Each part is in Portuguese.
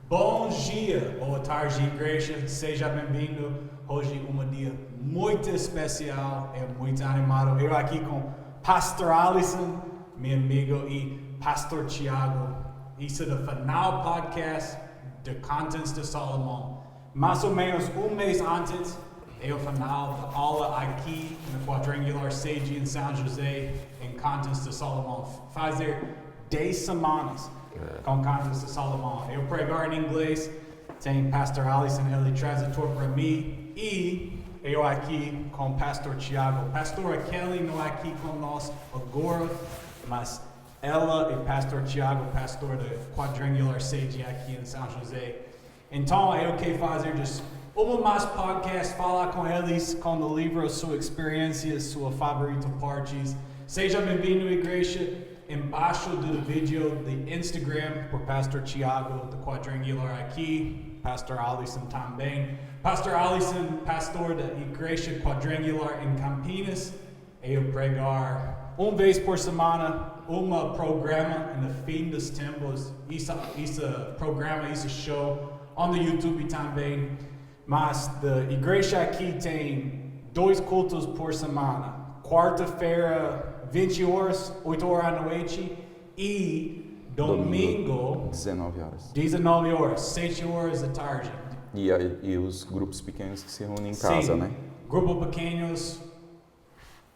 Bom dia, boa tarde, igreja. Seja bem-vindo. Hoje um dia muito especial, muito animado. Eu aqui com Pastor Alisson, meu amigo, e Pastor Tiago. Isso é do final podcast de Contents de Salomão. Mais ou menos mês antes, é o final da aula aqui no Quadrangular Sage em São José, em Contents de Salomão. Fazer 10 semanas com Contents de Salomão. Eu pregar em inglês, tem Pastor Alisson, ele tradutor para mim, e eu aqui com Pastor Tiago. Pastor Kelly não é aqui conosco agora, mas ela e Pastor Tiago, pastor do Quadrangular Sage aqui em São José. Então eu quero fazer mais podcast, falar com eles, com o livro, sua experiência, sua favorita partes. Seja bem-vindo, igreja. Embaixo do vídeo do Instagram, por Pastor Tiago, do Quadrangular aqui, Pastor Alisson também. Pastor Alisson, pastor da Igreja Quadrangular em Campinas. Eu pregar uma vez por semana, programa no fim dos tempos. Esse programa, esse show, no YouTube também. Mas a igreja aqui tem 2 cultos por semana. Quarta-feira, 20 horas, 8 horas à noite, e domingo 19 horas, 7 horas da tarde. E os grupos pequenos que se reúnem em casa, né? Grupos pequenos,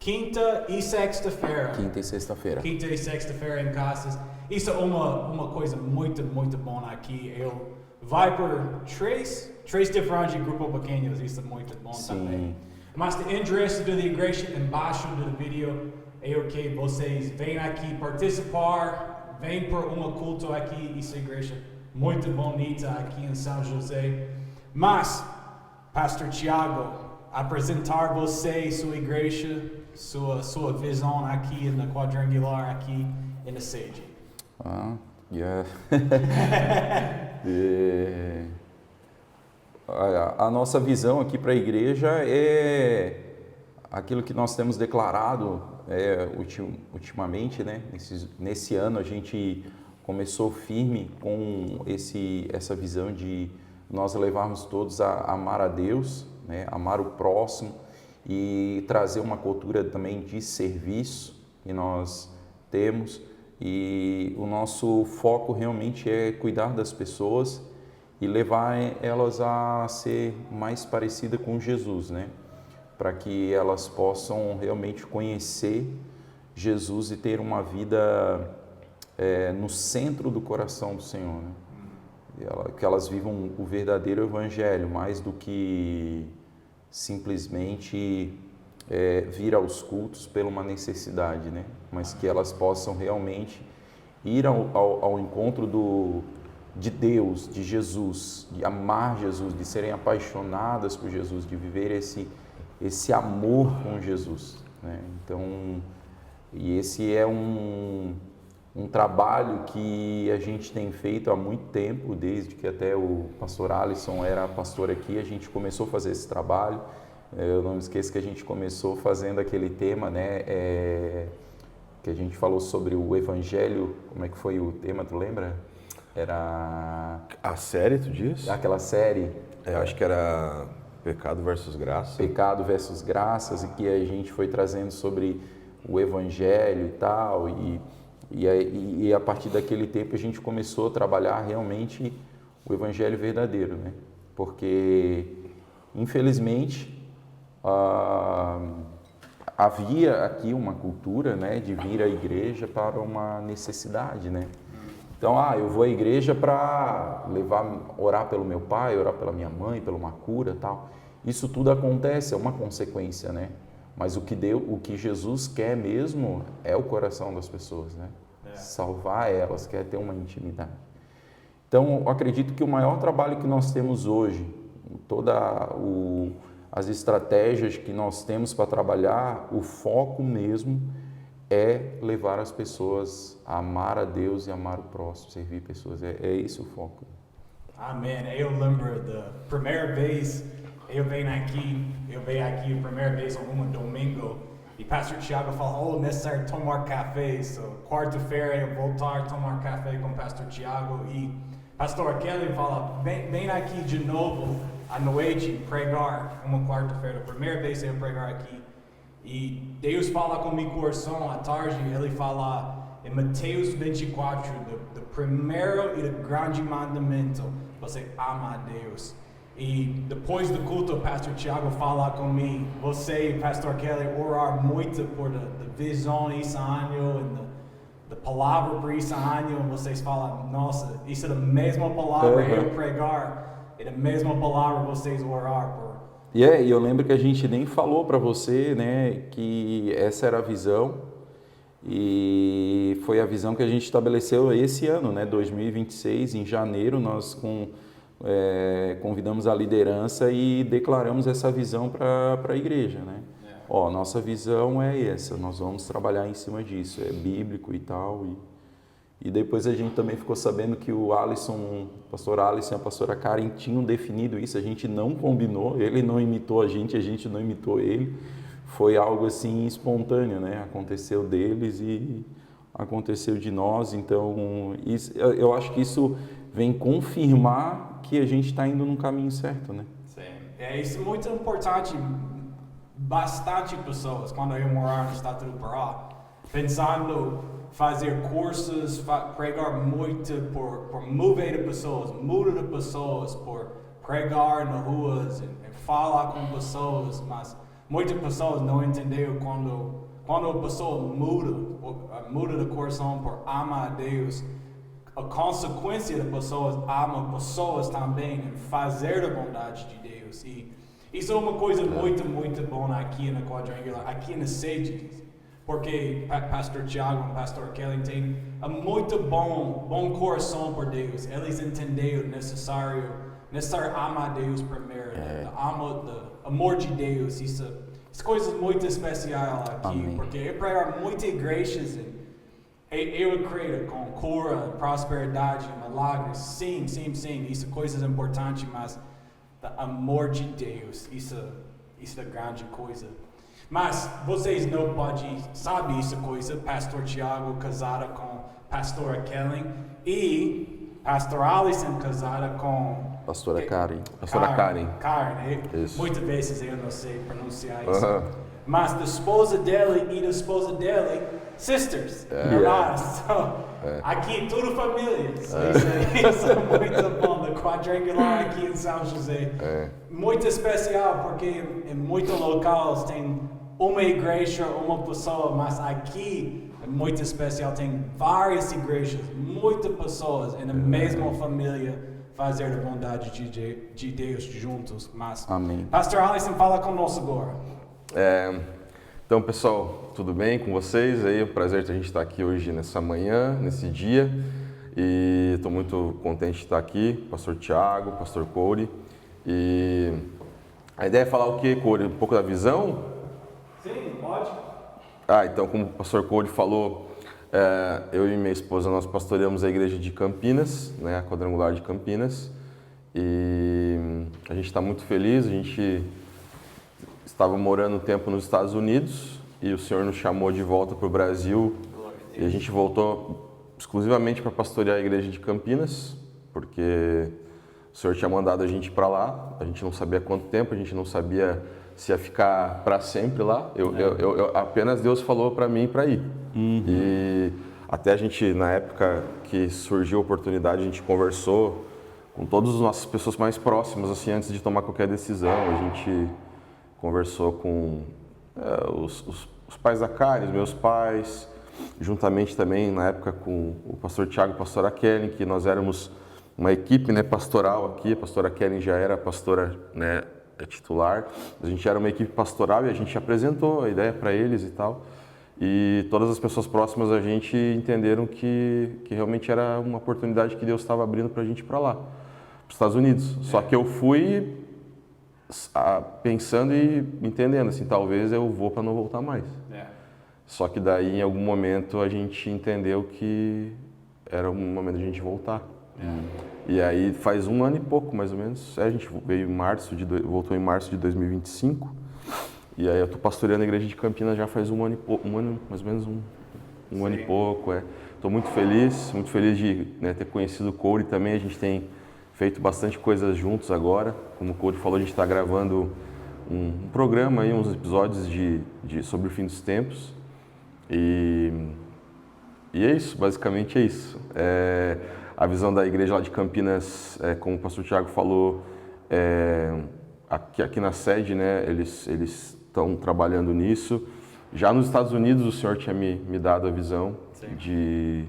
quinta e sexta-feira. Quinta e sexta-feira em casas. Isso é uma coisa muito, muito boa aqui. Eu vai por três diferentes grupos pequenos, isso é muito bom também. Mas o endereço da igreja embaixo do vídeo. Eu que vocês venham aqui participar, vem por culto aqui, essa igreja muito bonita aqui em São José. Mas, Pastor Tiago, apresentar você, sua igreja, sua visão aqui na Quadrangular, aqui na Sage. A nossa visão aqui para a igreja é aquilo que nós temos declarado ultimamente, né? Nesse ano a gente começou firme com essa visão de nós levarmos todos a amar a Deus, né? Amar o próximo e trazer uma cultura também de serviço que nós temos, e o nosso foco realmente é cuidar das pessoas e levar elas a ser mais parecida com Jesus, né? Para que elas possam realmente conhecer Jesus e ter uma vida no centro do coração do Senhor, né? Que elas vivam o verdadeiro evangelho, mais do que simplesmente vir aos cultos por uma necessidade, né? Mas que elas possam realmente ir ao encontro de Deus, de Jesus, de amar Jesus, de serem apaixonadas por Jesus, de viver esse amor com Jesus, né? Então, e esse é um trabalho que a gente tem feito há muito tempo, desde que até o pastor Alisson era pastor aqui, a gente começou a fazer esse trabalho. Eu não me esqueço que a gente começou fazendo aquele tema, né, que a gente falou sobre o Evangelho. Como é que foi o tema, tu lembra? Era... A série, tu diz? Aquela série. Acho que era... Pecado versus graça. Pecado versus graças, e que a gente foi trazendo sobre o Evangelho e tal, e a partir daquele tempo a gente começou a trabalhar realmente o Evangelho verdadeiro, né? Porque, infelizmente, havia aqui uma cultura, né, de vir à igreja para uma necessidade, né? Então, eu vou à igreja para orar pelo meu pai, orar pela minha mãe, pela uma cura, tal. Isso tudo acontece, é uma consequência, né? Mas o que Jesus quer mesmo é o coração das pessoas, né? Salvar elas, quer ter uma intimidade. Então, eu acredito que o maior trabalho que nós temos hoje, as estratégias que nós temos para trabalhar, o foco mesmo é levar as pessoas a amar a Deus e amar o próximo, servir pessoas. É esse o foco. Amém. Eu lembro da primeira vez eu venho aqui a primeira vez domingo, e Pastor Tiago falou, necessário tomar café. So, quarta-feira eu voltar a tomar café com Pastor Tiago, e Pastor Kelly fala, vem aqui de novo à noite pregar, uma quarta-feira, primeira vez eu pregar aqui. E Deus fala com meu coração à tarde, ele fala em Mateus 24, do primeiro e do grande mandamento, você ama a Deus. E depois do culto, o pastor Tiago fala comigo, você e pastor Kelly orar muito por a visão esse ano, da palavra para esse ano, vocês falam, nossa, isso é a mesma palavra eu pregar, é a mesma palavra vocês orar por. E eu lembro que a gente nem falou para você, né, que essa era a visão, e foi a visão que a gente estabeleceu esse ano, né, 2026, em janeiro, nós convidamos a liderança e declaramos essa visão para a igreja, né. Ó, nossa visão é essa, nós vamos trabalhar em cima disso, é bíblico e tal. E depois a gente também ficou sabendo que o pastor Alisson e a pastora Karen tinham definido isso, a gente não combinou, ele não imitou a gente não imitou ele. Foi algo assim espontâneo, né? Aconteceu deles e aconteceu de nós, então eu acho que isso vem confirmar que a gente está indo no caminho certo, né? Sim, isso é muito importante. Bastante pessoas, quando eu morar no estado do Pará, pensando fazer cursos, pregar muito por mover de pessoas, muda de pessoas, por pregar nas ruas e falar com pessoas, mas muitas pessoas não entenderam quando a pessoa muda de coração por amar a Deus, a consequência de pessoas amam pessoas também em fazer a bondade de Deus. E isso é uma coisa muito, muito boa aqui na Quadrangular, aqui na sede, porque pastor Tiago e pastor Kelly têm muito bom coração por Deus. Eles entenderam necessário amar a Deus primeiro, amor de Deus. Isso coisas muito especiais aqui, Amém. porque eu prego muitas igrejas eu acredito com cura, prosperidade, milagres. Sim, isso é coisas importantes, mas o amor de Deus, isso é grande coisa. Mas vocês não podem saber essa coisa, pastor Tiago casada com pastora Kelly e pastor Alisson casada com Pastora Karen. Pastora Karen. Karen, Isso. muitas vezes eu não sei pronunciar isso. Mas a esposa dele e a esposa dele, sisters, irmãs. Aqui tudo família. Isso é muito bom. Da Quadrangular aqui em São José. Muito especial porque em muitos locais tem uma igreja, uma pessoa, mas aqui é muito especial. Tem várias igrejas, muitas pessoas na mesma família fazer a bondade de Deus juntos. Mas, Amém. Pastor Alisson, fala conosco agora. Então, pessoal, tudo bem com vocês? É um prazer ter a gente estar aqui hoje nessa manhã, nesse dia. E estou muito contente de estar aqui, pastor Tiago, pastor Corey. E a ideia é falar o que, Corey? Um pouco da visão? Sim, pode. Então, como o pastor Corey falou, eu e minha esposa, nós pastoreamos a igreja de Campinas, né, a Quadrangular de Campinas. E a gente está muito feliz, a gente estava morando um tempo nos Estados Unidos e o Senhor nos chamou de volta para o Brasil e a gente voltou exclusivamente para pastorear a igreja de Campinas, porque o Senhor tinha mandado a gente para lá, a gente não sabia quanto tempo, a gente não sabia se ia ficar para sempre lá, apenas Deus falou para mim para ir. E até a gente, na época que surgiu a oportunidade, a gente conversou com todas as nossas pessoas mais próximas, assim, antes de tomar qualquer decisão. A gente conversou com os pais da Karen, os meus pais, juntamente também, na época, com o pastor Tiago e a pastora Kelly, que nós éramos uma equipe, né, pastoral aqui. A pastora Kelly já era pastora, né, titular. A gente era uma equipe pastoral e a gente apresentou a ideia para eles e tal. E todas as pessoas próximas a gente entenderam que realmente era uma oportunidade que Deus estava abrindo para a gente ir para lá, para os Estados Unidos. Só que eu fui pensando e entendendo, assim, talvez eu vou para não voltar mais. Só que daí, em algum momento, a gente entendeu que era um momento de a gente voltar. E aí, faz um ano e pouco, mais ou menos, a gente veio voltou em março de 2025. E aí eu estou pastoreando a igreja de Campinas já faz um ano, mais ou menos um ano e pouco. estou muito feliz de, né, ter conhecido o Corey também. A gente tem feito bastante coisas juntos agora. Como o Corey falou, a gente está gravando um programa, aí, uns episódios sobre o fim dos tempos. E é isso, basicamente é isso. A visão da igreja lá de Campinas, como o pastor Thiago falou, aqui na sede, né, eles estão trabalhando nisso. Já nos Estados Unidos, o Senhor tinha me dado a visão de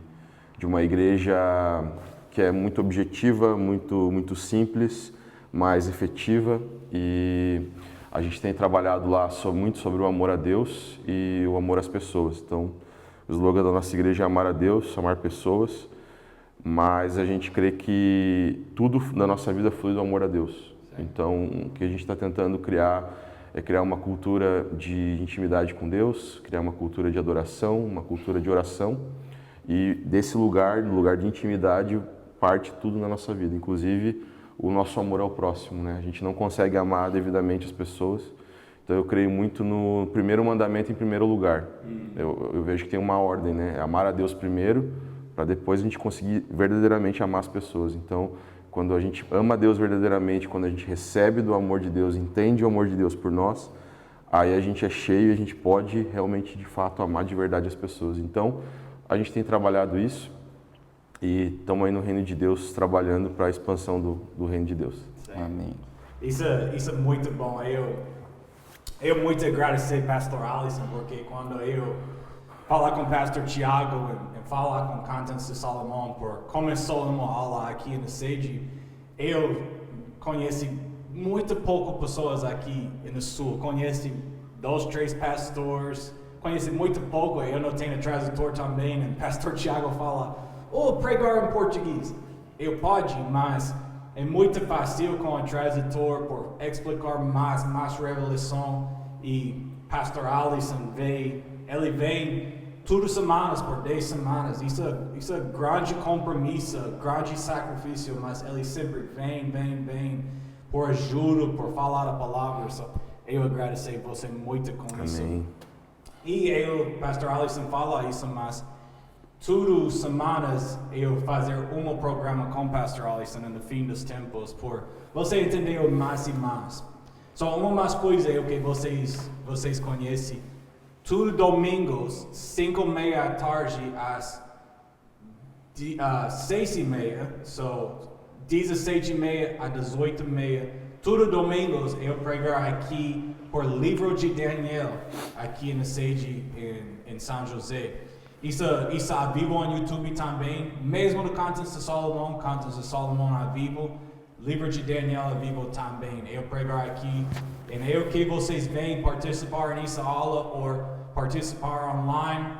uma igreja que é muito objetiva, muito simples, mais efetiva. E a gente tem trabalhado lá muito sobre o amor a Deus e o amor às pessoas. Então, o slogan da nossa igreja é amar a Deus, amar pessoas, mas a gente crê que tudo na nossa vida flui do amor a Deus. Então, o que a gente está tentando criar é criar uma cultura de intimidade com Deus, criar uma cultura de adoração, uma cultura de oração. E desse lugar, do lugar de intimidade, parte tudo na nossa vida, inclusive o nosso amor ao próximo, né? A gente não consegue amar devidamente as pessoas. Então eu creio muito no primeiro mandamento em primeiro lugar. Eu vejo que tem uma ordem, né? Amar a Deus primeiro, para depois a gente conseguir verdadeiramente amar as pessoas. Então, quando a gente ama a Deus verdadeiramente, quando a gente recebe do amor de Deus, entende o amor de Deus por nós, aí a gente é cheio e a gente pode realmente, de fato, amar de verdade as pessoas. Então, a gente tem trabalhado isso e estamos aí no Reino de Deus trabalhando para a expansão do Reino de Deus. Sim. Amém. Isso é muito bom. Eu muito agradecer Pastor Alisson, porque quando eu falar com o Pastor Thiago e falar com o Cantans de Salomão, por começou uma aula aqui na sede, eu conheci muito pouco pessoas aqui no Sul. Conheci 2, 3 pastores, conheci muito pouco. Eu não tenho tradutor também, e o Pastor Thiago fala, pregar em português. Eu pode, mas é muito fácil com o tradutor por explicar mais revelação. E Pastor Alisson ele vem todas semanas, por 10 semanas. Isso é grande compromisso, grande sacrifício, mas ele sempre vem por ajuda, por falar a palavra. So, eu agradeço você muito com Amém. isso. E Pastor Alisson fala isso, mas todas as semanas eu fazer programa com o Pastor Alisson no fim dos tempos, por você entender mais e mais. Só uma mais coisa que vocês conhecem. Todo domingos, 5:30 da tarde às 6:30, so 17:30 a 18:30. Todo domingos eu pregar aqui por livro de Daniel, aqui na sede em São José. Isso ao vivo no YouTube também, mesmo no Cantans de Salomão ao vivo, livro de Daniel ao vivo também. Eu pregar aqui, e eu que vocês vêm participar nessa aula ou participar online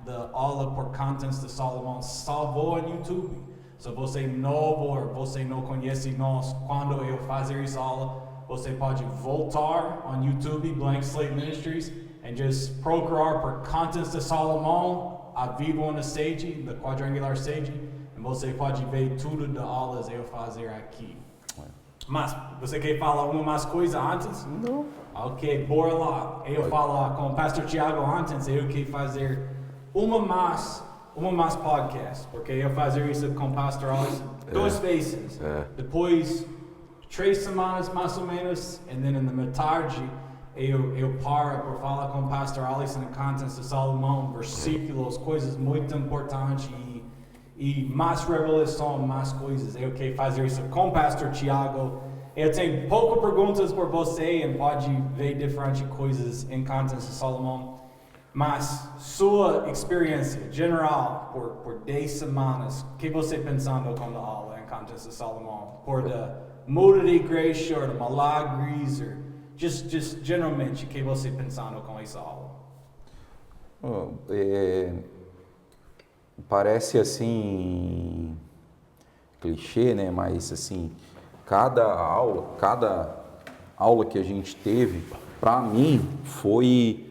da aula por Cantans de Salomão, salvo no YouTube. Se você é novo ou você não conhece nós, quando eu fazer essa aula, você pode voltar no YouTube, Blank Slate Ministries, e just procurar por Cantans de Salomão, ao vivo na sede, da Quadrangular Sede, e você pode ver tudo das aulas eu fazer aqui. Mas, você quer falar uma mais coisa antes? Não. Ok, bora lá. Eu falar com o Pastor Thiago antes, eu quero fazer uma mais podcast, porque eu fazer isso com o Pastor Alisson 2 vezes. Depois, 3 semanas mais ou menos, e then na metade, eu paro por falar com o Pastor Alisson em Cantans de Salomão, versículos, coisas muito importantes e mais revelação, mais coisas. Eu quero fazer isso com o Pastor Thiago. Eu tenho poucas perguntas por você e pode ver diferentes coisas em Cantans de Salomão. Mas sua experiência geral por 10 semanas, o que você pensando com a aula em Cantans de Salomão? Por da muda de igreja, ou de milagres, ou just geralmente, o que você pensando com essa aula? Parece assim clichê, né? Mas assim, cada aula que a gente teve, para mim foi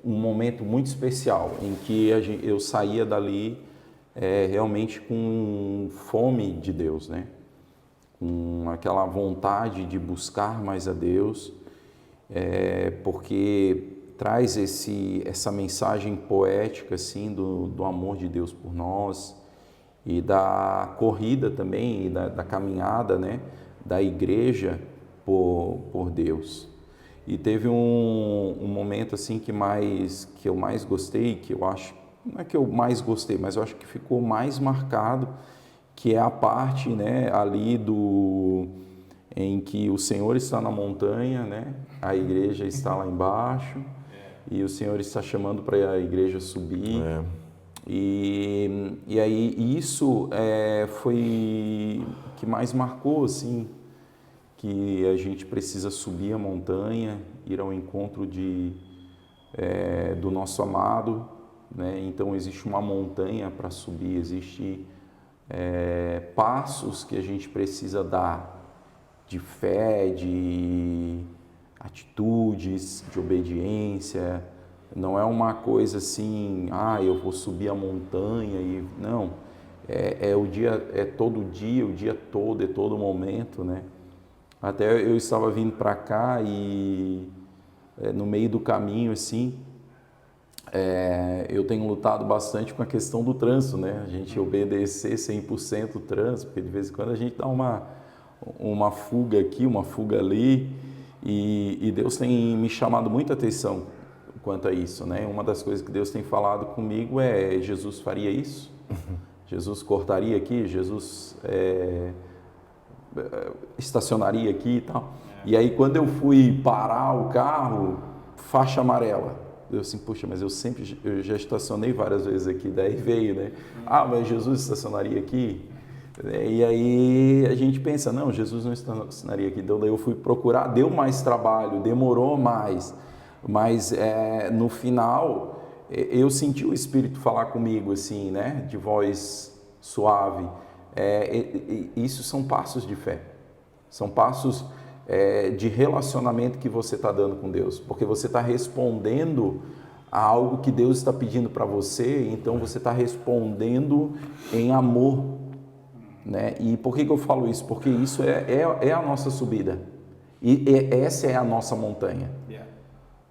um momento muito especial em que eu saía dali realmente com fome de Deus, né? Com aquela vontade de buscar mais a Deus, porque traz essa mensagem poética assim do amor de Deus por nós e da corrida também, e da caminhada, né, da igreja por Deus. E teve um momento assim que eu mais gostei, que eu acho, não é que eu mais gostei, mas eu acho que ficou mais marcado, que é a parte, né, ali em que o Senhor está na montanha, né, a igreja está lá embaixo, e o Senhor está chamando para a igreja subir. E aí isso foi o que mais marcou, assim, que a gente precisa subir a montanha, ir ao encontro do nosso amado, né? Então existe uma montanha para subir, existe passos que a gente precisa dar de fé, de atitudes, de obediência. Não é uma coisa assim, eu vou subir a montanha e não. É todo dia, o dia todo, é todo momento, né? Até eu estava vindo para cá e no meio do caminho, assim, eu tenho lutado bastante com a questão do trânsito, né? A gente obedecer 100% o trânsito, porque de vez em quando a gente dá uma fuga aqui, uma fuga ali, e Deus tem me chamado muita atenção quanto a isso, né? Uma das coisas que Deus tem falado comigo é: Jesus faria isso? Jesus cortaria aqui? Jesus estacionaria aqui e tal? E aí quando eu fui parar o carro, faixa amarela. Eu assim, puxa, mas eu já estacionei várias vezes aqui, daí veio, né? Mas Jesus estacionaria aqui? E aí a gente pensa, não, Jesus não estacionaria aqui. Então daí eu fui procurar, deu mais trabalho, demorou mais, mas no final eu senti o Espírito falar comigo assim, né, de voz suave. Isso são passos de fé, são passos de relacionamento que você está dando com Deus, porque você está respondendo a algo que Deus está pedindo para você, então você está respondendo em amor, né? E por que eu falo isso? Porque isso é a nossa subida, e essa é a nossa montanha.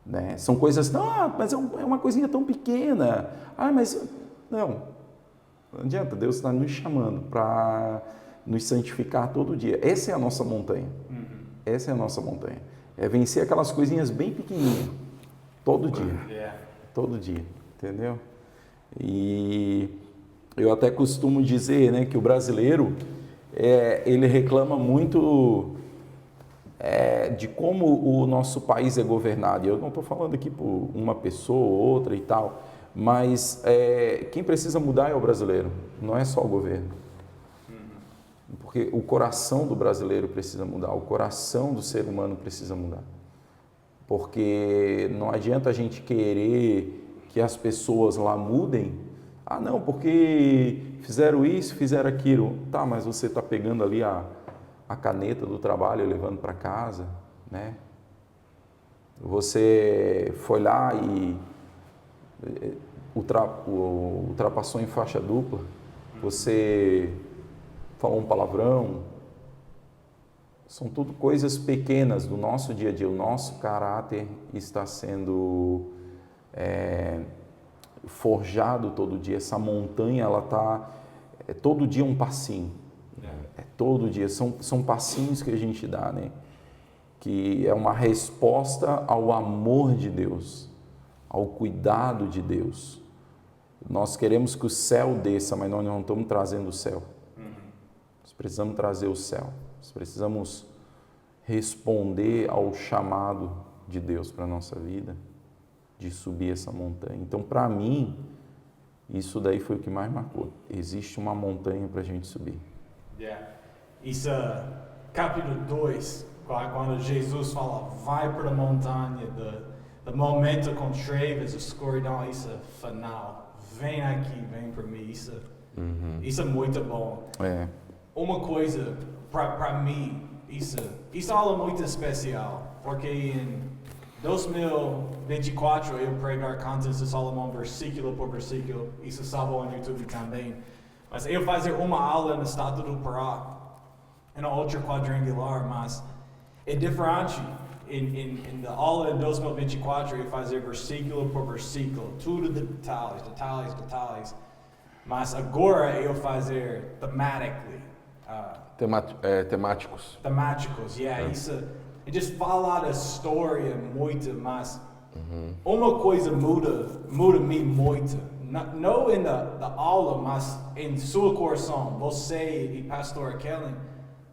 Né? São coisas, mas é uma coisinha tão pequena, mas não adianta, Deus está nos chamando para nos santificar todo dia. Essa é a nossa montanha. Essa é a nossa montanha. É vencer aquelas coisinhas bem pequenininhas, todo dia. Todo dia, entendeu? E eu até costumo dizer, né, que o brasileiro, ele reclama muito de como o nosso país é governado. Eu não estou falando aqui por uma pessoa ou outra e tal, mas quem precisa mudar é o brasileiro, não é só o governo. Porque o coração do brasileiro precisa mudar, o coração do ser humano precisa mudar. Porque não adianta a gente querer que as pessoas lá mudem. Não, porque fizeram isso, fizeram aquilo. Tá, mas você está pegando ali a caneta do trabalho e levando para casa, né? Você foi lá e ultrapassou em faixa dupla, você falou um palavrão. São tudo coisas pequenas do nosso dia a dia. O nosso caráter está sendo forjado todo dia. Essa montanha, ela está todo dia um passinho. Todo dia. São passinhos que a gente dá, né? Que é uma resposta ao amor de Deus, ao cuidado de Deus. Nós queremos que o céu desça, mas nós não estamos trazendo o céu. Nós precisamos trazer o céu. Nós precisamos responder ao chamado de Deus para a nossa vida, de subir essa montanha. Então, para mim, isso daí foi o que mais marcou. Existe uma montanha para a gente subir. Isso, capítulo 2, quando Jesus fala, vai para a montanha, do momento com trevas, escuridão, isso é final. Vem aqui, vem para mim. Isso é muito bom. Uma coisa, para mim, isso é algo muito especial, porque em 2024 eu pregar Cantos de Salomão versículo por versículo, isso salvo no YouTube também. Mas eu fazer uma aula no estado do Pará, em outra quadrangular, mas é diferente. em da aula em 2024 eu fazer versículo por versículo, tudo detalhes. Mas agora eu fazer thematically. Temáticos. Temáticos, isso. E just falar da história muito, mas uma coisa muda-me muito. Não da aula, mas em seu coração, você e pastor Kellen,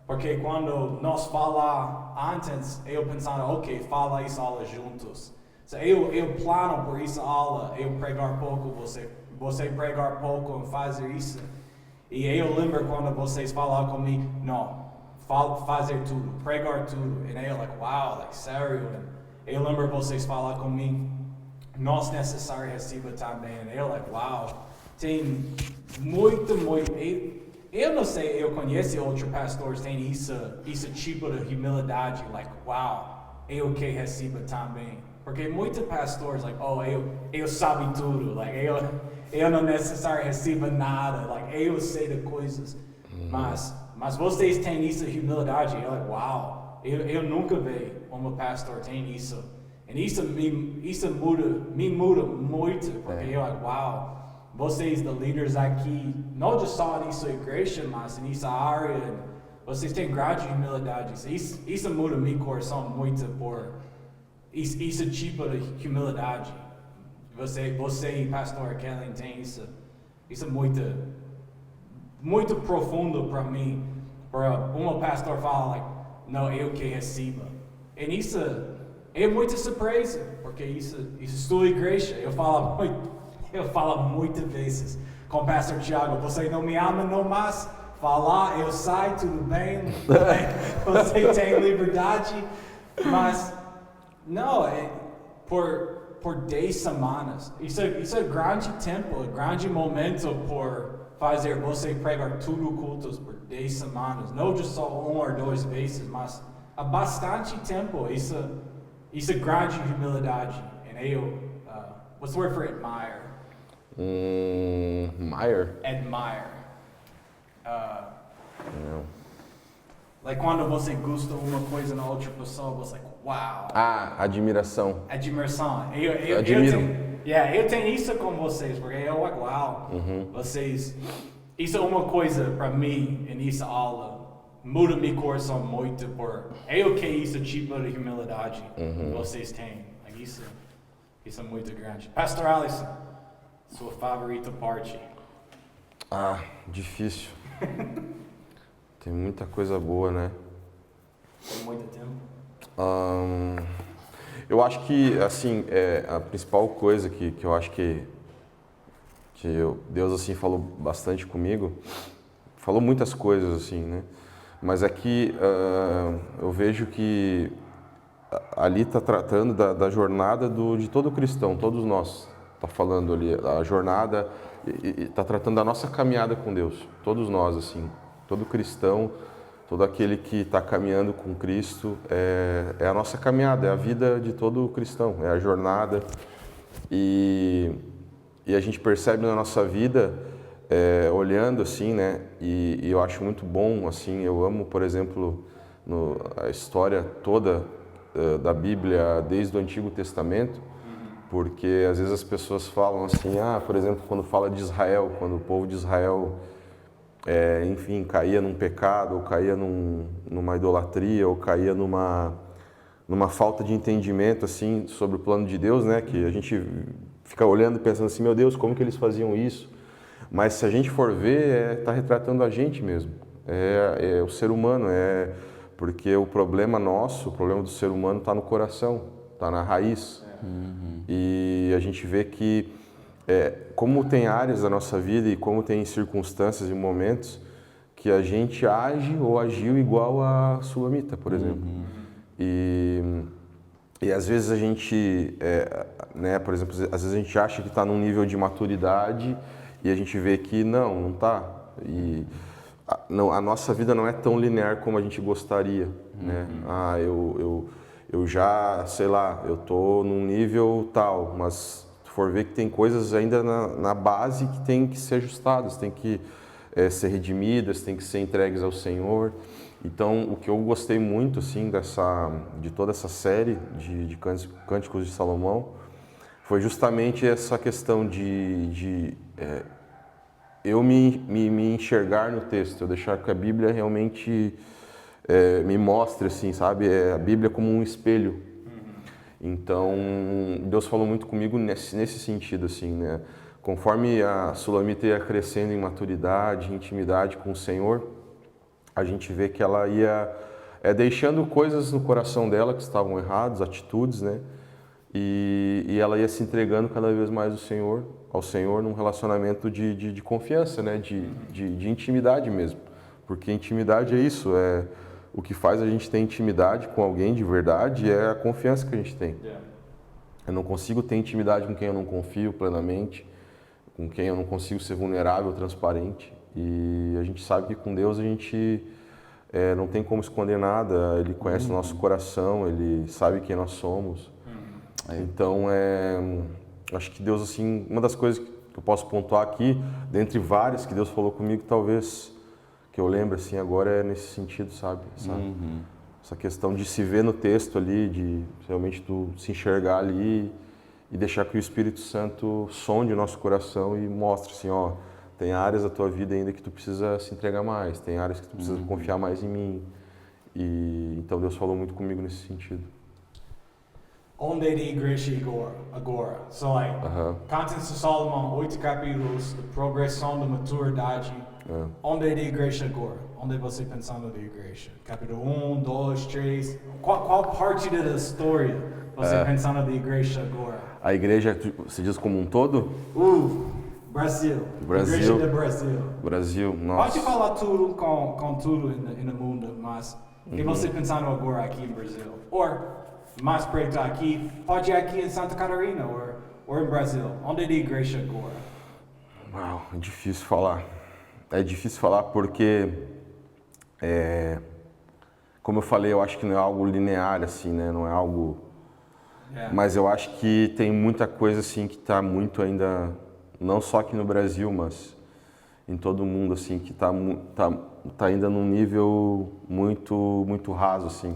porque quando nós falamos antes, eu pensava, ok, fala isso aula juntos. So, eu plano por isso aula, eu pregar pouco, você pregar pouco e fazer isso. E eu lembro quando vocês falaram comigo, não, fazer tudo, pregar tudo. E eu, wow, sério. E eu lembro vocês falar comigo, nós necessário receber também. E eu, wow, tem muito. Eu não sei, eu conheço outros pastores que têm esse tipo de humildade, wow, eu que recebo também. Porque muitos pastores, eu sabe tudo, eu não necessariamente recebo nada, eu sei de coisas. Mas vocês têm essa humildade, wow, eu nunca vi pastor tem isso. E isso me muda muito, porque eu, wow, vocês, os líderes aqui, não só nessa igreja, mas nessa área, vocês têm grande humildade. Isso muda meu coração muito por esse tipo de humildade. Você e pastor Kellen tem isso muito profundo para mim. Para pastor falar, não, eu que receba. E isso é muita surpresa, porque isso é sua igreja. Eu falo muitas vezes com o pastor Tiago, você não me ama não mais? Falar, eu saio, tudo bem, você tem liberdade, mas não, por 10 semanas, isso é grande tempo, grande momento por fazer você pregar tudo cultos por 10 semanas, não só 1 ou 2 vezes, mas há bastante tempo, isso é grande humildade, e eu, what's the word for admire? Admire. Quando você gosta de uma coisa na outra pessoa, você wow. Admiração. Admiração. Eu tenho isso com vocês, porque eu wow. Vocês, isso é uma coisa para mim, nessa aula, muda meu coração muito, por eu que isso tipo de humildade vocês têm. Isso é muito grande. Pastor Alisson, sua favorita parte? Difícil. Tem muita coisa boa, né? Tem muito tempo? Eu acho que, assim, a principal coisa que eu acho que Deus, assim, falou bastante comigo, falou muitas coisas, assim, né? Mas é que eu vejo que ali está tratando da jornada de todo cristão, todos nós. Está falando ali, a jornada, está tratando da nossa caminhada com Deus, todos nós, assim, todo cristão, todo aquele que está caminhando com Cristo, é a nossa caminhada, é a vida de todo cristão, é a jornada, e a gente percebe na nossa vida, olhando assim, né, e eu acho muito bom, assim, eu amo, por exemplo, a história toda da Bíblia, desde o Antigo Testamento, porque às vezes as pessoas falam assim, por exemplo, quando fala de Israel, quando o povo de Israel, enfim, caía num pecado, ou caía numa idolatria, ou caía numa falta de entendimento, assim, sobre o plano de Deus, né, que a gente fica olhando e pensando assim, meu Deus, como que eles faziam isso? Mas se a gente for ver, está retratando a gente mesmo, é o ser humano, porque o problema nosso, o problema do ser humano está no coração, está na raiz. E a gente vê que como tem áreas da nossa vida e como tem circunstâncias e momentos que a gente age ou agiu igual a Sulamita, por exemplo. E às vezes a gente, né, por exemplo, às vezes a gente acha que está num nível de maturidade e a gente vê que não está. E a nossa vida não é tão linear como a gente gostaria, né? Eu já, sei lá, eu tô num nível tal, mas se for ver que tem coisas ainda na base que tem que ser ajustadas, tem que ser redimidas, têm que ser entregues ao Senhor. Então, o que eu gostei muito assim de toda essa série de Cânticos de Salomão foi justamente essa questão de eu me enxergar no texto, eu deixar que a Bíblia realmente me mostre, assim, sabe? A Bíblia como um espelho. Então, Deus falou muito comigo nesse sentido, assim, né? Conforme a Sulamita ia crescendo em maturidade, em intimidade com o Senhor, a gente vê que ela ia deixando coisas no coração dela que estavam erradas, atitudes, né? E ela ia se entregando cada vez mais ao Senhor num relacionamento de confiança, né? De intimidade mesmo. Porque intimidade é isso, o que faz a gente ter intimidade com alguém de verdade é a confiança que a gente tem. Eu não consigo ter intimidade com quem eu não confio plenamente, com quem eu não consigo ser vulnerável, transparente. E a gente sabe que com Deus a gente não tem como esconder nada, Ele conhece o nosso coração, Ele sabe quem nós somos. Então, acho que Deus, assim, uma das coisas que eu posso pontuar aqui, dentre várias que Deus falou comigo, talvez que eu lembro assim agora é nesse sentido, sabe? Essa questão de se ver no texto ali, de realmente tu se enxergar ali e deixar que o Espírito Santo sonde o nosso coração e mostre assim, ó, tem áreas da tua vida ainda que tu precisa se entregar mais, tem áreas que tu precisa confiar mais em mim. E então Deus falou muito comigo nesse sentido. Onde é de igreja agora? So, like, Cânticos de Salomão, 8 capítulos, progressão da maturidade. Onde é de igreja agora? Onde você pensando de igreja? Capítulo 1, 2, 3? Qual parte da história você pensando de igreja agora? A igreja, você diz como um todo? Brasil. Brasil. Igreja do Brasil. Brasil, nossa. Pode falar tudo com tudo no mundo, mas o que você pensando agora aqui em Brasil? Ou mais perto aqui, pode ir aqui em Santa Catarina ou em Brasil? Onde é de igreja agora? Uau, é difícil falar. É difícil falar porque, como eu falei, eu acho que não é algo linear, assim, né? Não é algo... Mas eu acho que tem muita coisa, assim, que está muito ainda, não só aqui no Brasil, mas em todo o mundo, assim, que tá ainda num nível muito, muito raso, assim.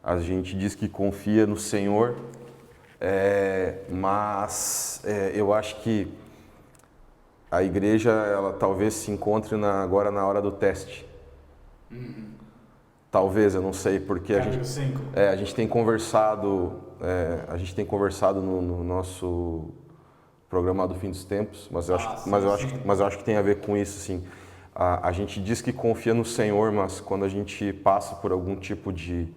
A gente diz que confia no Senhor, mas eu acho que a igreja, ela talvez se encontre agora na hora do teste. Talvez, eu não sei, porque a gente tem conversado, no nosso programa do Fim dos Tempos, mas eu acho que tem a ver com isso, assim. A gente diz que confia no Senhor, mas quando a gente passa por algum tipo de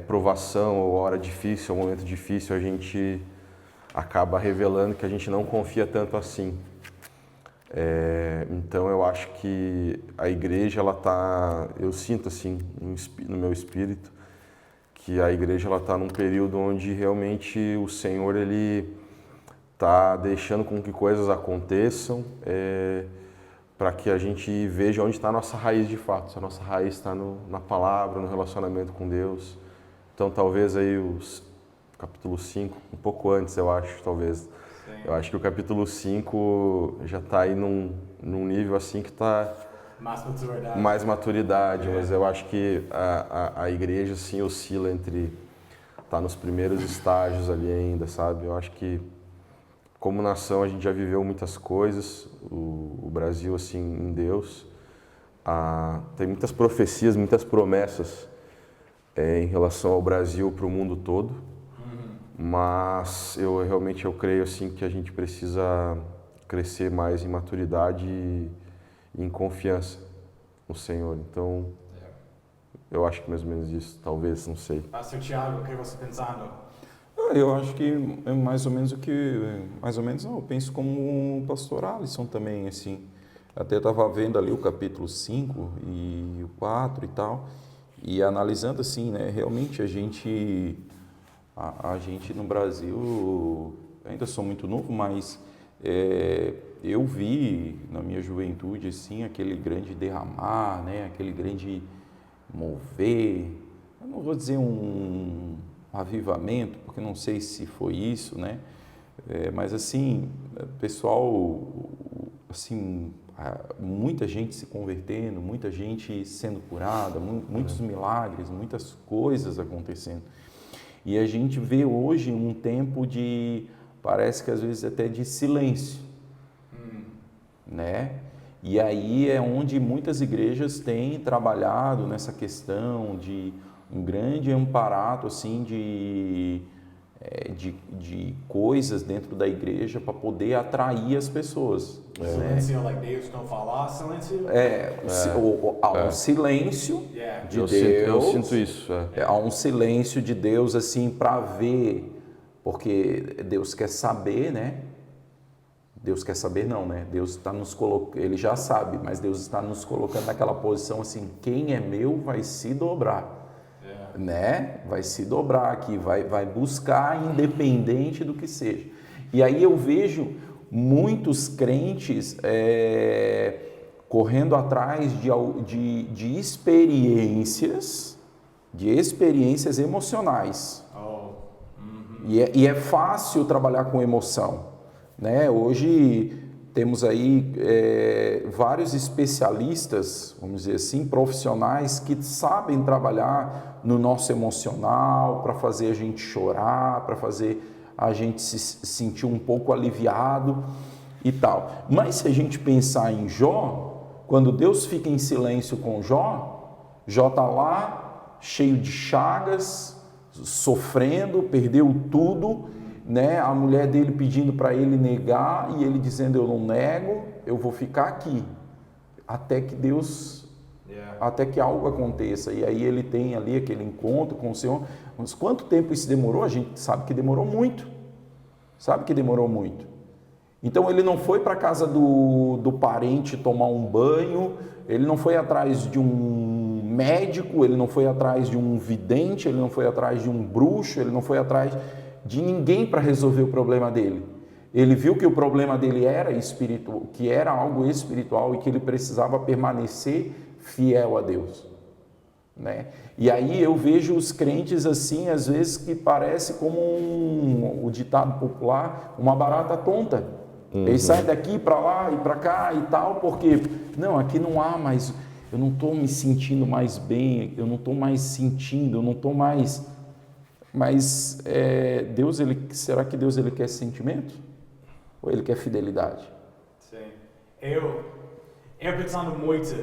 provação ou hora difícil, ou momento difícil, a gente acaba revelando que a gente não confia tanto assim. Então eu acho que a igreja, eu sinto assim no meu espírito que a igreja ela está num período onde realmente o Senhor ele está deixando com que coisas aconteçam para que a gente veja onde está a nossa raiz de fato. Se a nossa raiz está na palavra, no relacionamento com Deus. Então talvez aí o capítulo 5, um pouco antes eu acho, talvez. Sim. Eu acho que o capítulo 5 já está aí num nível assim que está... Mais maturidade, mas eu acho que a igreja assim oscila entre... Está nos primeiros estágios ali ainda, sabe? Eu acho que como nação a gente já viveu muitas coisas, o Brasil assim em Deus. Tem muitas profecias, muitas promessas em relação ao Brasil para o mundo todo, mas eu realmente creio assim que a gente precisa crescer mais em maturidade e em confiança no Senhor. Então, eu acho que mais ou menos isso, talvez, não sei. Pastor Thiago, o que você pensando? Eu acho que é mais ou menos eu penso como o pastor Alisson também, assim. Até estava vendo ali o capítulo 5 e o 4 e tal, e analisando assim, né, realmente a gente no Brasil, ainda sou muito novo, mas eu vi na minha juventude assim, aquele grande derramar, né, aquele grande mover, eu não vou dizer um avivamento, porque não sei se foi isso, né, mas assim, pessoal, assim, muita gente se convertendo, muita gente sendo curada, muitos milagres, muitas coisas acontecendo. E a gente vê hoje um tempo de, parece que às vezes até de silêncio, né? E aí é onde muitas igrejas têm trabalhado nessa questão de um grande amparato assim de coisas dentro da igreja para poder atrair as pessoas. Silêncio, like Deus não falar, silêncio? Há um silêncio de Deus. Eu sinto isso. Há um silêncio de Deus assim para ver, porque Deus quer saber, né? Deus quer saber não, né? Deus está nos colocando, Ele já sabe, mas Deus está nos colocando naquela posição assim, quem é meu vai se dobrar. Né? Vai se dobrar aqui, vai buscar independente do que seja. E aí eu vejo muitos crentes correndo atrás de experiências emocionais. E é fácil trabalhar com emoção, né? Hoje temos aí vários especialistas, vamos dizer assim, profissionais que sabem trabalhar no nosso emocional, para fazer a gente chorar, para fazer a gente se sentir um pouco aliviado e tal. Mas se a gente pensar em Jó, quando Deus fica em silêncio com Jó, Jó está lá, cheio de chagas, sofrendo, perdeu tudo, né? A mulher dele pedindo para ele negar e ele dizendo, eu não nego, eu vou ficar aqui, até que algo aconteça. E aí ele tem ali aquele encontro com o Senhor. Mas quanto tempo isso demorou? A gente sabe que demorou muito. Então ele não foi para a casa do parente tomar um banho, ele não foi atrás de um médico, ele não foi atrás de um vidente, ele não foi atrás de um bruxo, ele não foi atrás de ninguém para resolver o problema dele. Ele viu que o problema dele era espiritual, que era algo espiritual e que ele precisava permanecer fiel a Deus, né? E aí eu vejo os crentes assim, às vezes que parece como o ditado popular, uma barata tonta. Eles saem daqui para lá e para cá e tal, porque não, aqui não há mais, eu não estou me sentindo mais bem, eu não estou mais sentindo, eu não estou mais... Mas Deus, será que Deus ele quer sentimento? Ou ele quer fidelidade? Sim. Eu pensando muito,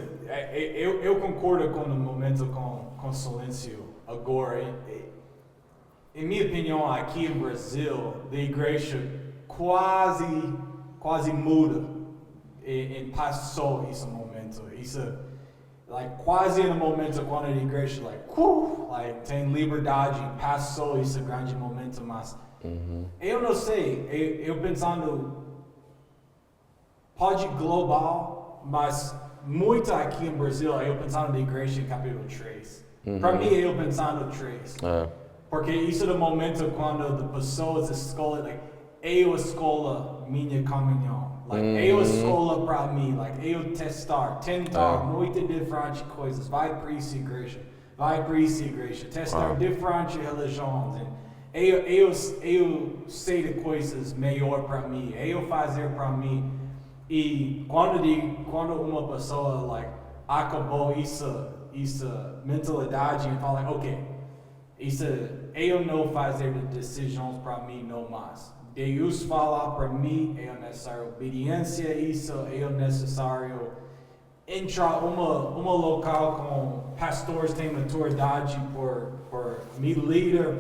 eu concordo com o momento com silêncio agora. Em minha opinião, aqui no Brasil, a igreja quase muda e passou esse momento. Quase no momento quando a igreja tem liberdade, passou esse grande momento, mas eu não sei, eu pensando, pode global, mas muito aqui no Brasil, eu pensando na igreja capítulo 3. Para mim, eu pensando 3. Porque isso é o momento quando as pessoas escolhem, eu escolho minha comunhão. Eu escolho para mim, eu tentar muitas diferentes coisas. Vai para essa igreja, testar diferentes religiões. Eu sei de coisas melhor para mim, eu fazer para mim. E quando uma pessoa acabou essa mentalidade e fala, ok, eu não fazer decisões para mim não mais. Deus fala para mim, é necessário obediência, isso é necessário entrar uma local com pastores que têm autoridade por me líder,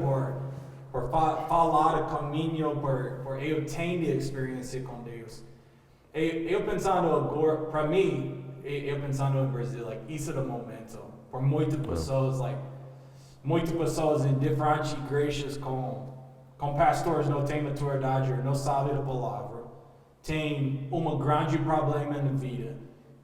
por falar o caminho, por eu ter experiência com Deus. Eu pensando agora, para mim, eu pensando no Brasil, isso é o momento. Por muitas pessoas, em diferentes igrejas com pastores não têm maturidade, não sabem a palavra, tem grande problema na vida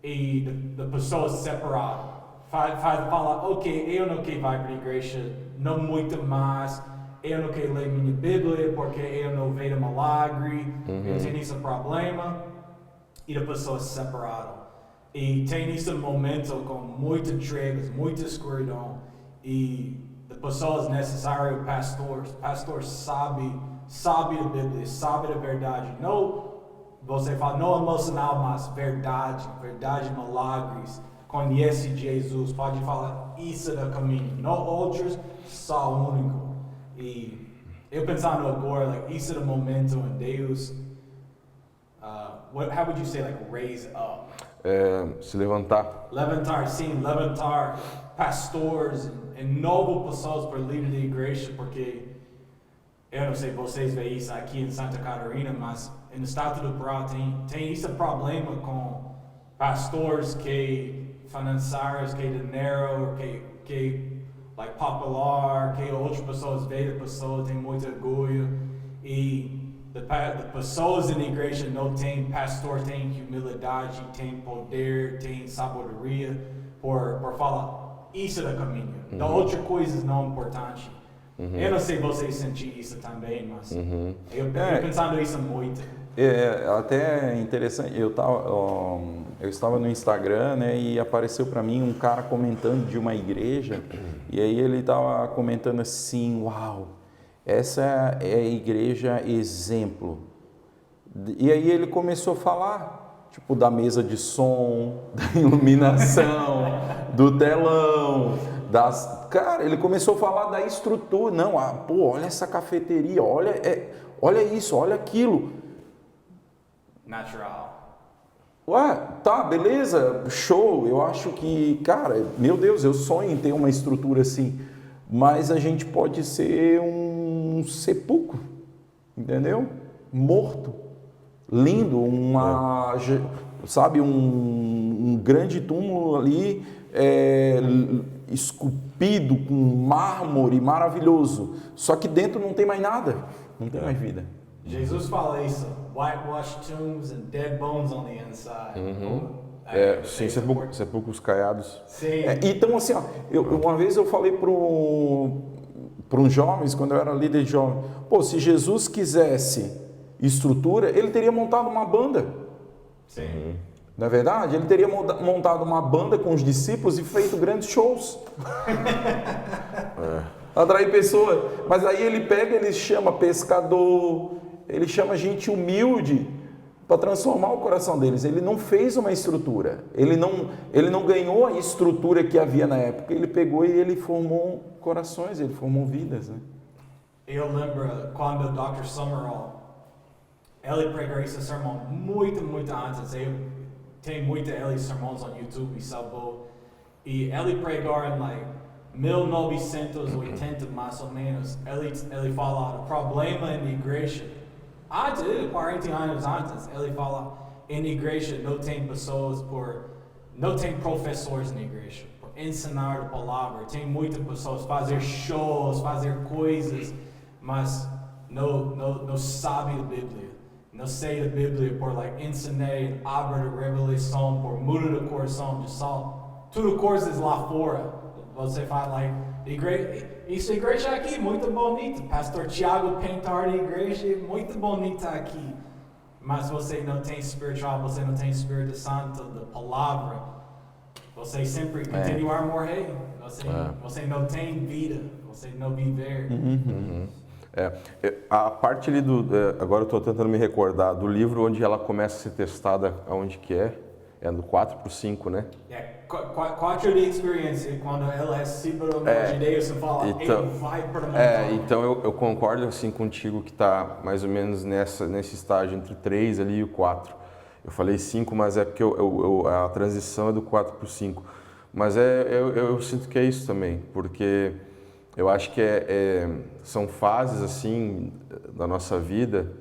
e de pessoas separadas. Fala, ok, eu não quero ir para a igreja, não muito mais, eu não quero ler minha Bíblia porque eu não vejo milagre, eu tenho esse problema. E a pessoa separada. E tem esse momento com muitas trevas, muita escuridão. E as pessoas necessárias, pastores sabe a Bíblia, sabe a verdade. você fala, não emocional, mas verdade, verdade, milagres, conhece Jesus, pode falar isso do caminho, não outros, só o único. E eu pensando agora, like, isso é o momento em Deus, how would you say, like, raise up? Se levantar. Levantar, sim, levantar pastores e novas pessoas para líder da igreja, porque eu não sei se vocês veem isso aqui em Santa Catarina, mas no estado do Pará tem esse problema com pastores que financiários, que dinheiro, que like, popular, que outras pessoas veem a pessoa, tem muito orgulho e as pessoas na igreja não têm pastor, tem humildade, tem poder, tem sabedoria por falar isso é o caminho. Da outras coisas não importantes. Eu não sei se vocês sentiram isso também, mas eu pensando isso muito. Até interessante, eu estava no Instagram, né, e apareceu para mim um cara comentando de uma igreja, e aí ele estava comentando assim, uau, essa é a igreja exemplo. E aí ele começou a falar, tipo, da mesa de som, da iluminação, do telão, Cara, ele começou a falar da estrutura. Não, olha essa cafeteria, olha isso, olha aquilo. Natural. Ué, tá, beleza, show. Eu acho que, cara, meu Deus, eu sonho em ter uma estrutura assim. Mas a gente pode ser um sepulcro, entendeu? Morto, lindo, sabe, um grande túmulo ali, esculpido com mármore maravilhoso. Só que dentro não tem mais nada, não tem mais vida. Jesus fala isso, whitewashed tombs and dead bones on the inside. Sim, sepulcros caiados. Sim. Então, assim, ó, uma vez eu falei para uns jovens, quando eu era líder de jovens, se Jesus quisesse estrutura, ele teria montado uma banda. Sim. Não é verdade? Ele teria montado uma banda com os discípulos e feito grandes shows. Atrair pessoas. Mas aí ele chama pescador, ele chama gente humilde para transformar o coração deles. Ele não fez uma estrutura. Ele não ganhou a estrutura que havia na época. Ele pegou e ele formou corações, ele formou vidas, né? Eu lembro quando o Dr. Summerall, ele pregou esse sermão muito antes. Tem muitos sermões no YouTube, e ele pregou em 1980 mais ou menos. Ele fala o problema na igreja. Antes, 40 anos antes, ele fala em igreja não tem pessoas não tem professores na igreja por ensinar a palavra. Tem muitas pessoas fazer shows, fazer coisas, mas não sabe a Bíblia. Não sei a Bíblia por ensinar, abre a revelação, por mudar o coração de sal. Tudo coisas lá fora. Você fala essa igreja aqui muito bonita. Pastor Tiago pintar a igreja muito bonita aqui. Mas você não tem espiritual, você não tem Espírito Santo, da palavra. Você sempre continuar a morrer. Você não tem vida. Você não viver. A parte ali agora eu estou tentando me recordar do livro onde ela começa a ser testada, aonde que é do 4x5, né? 4 de experiência, quando ela recebe o de Deus, você fala, ele vai para o mundo. Então eu concordo assim contigo que está mais ou menos nesse estágio entre 3 ali e o 4. Eu falei 5, mas é porque a transição é do 4 para o 5. Mas eu sinto que é isso também, porque eu acho que são fases assim da nossa vida,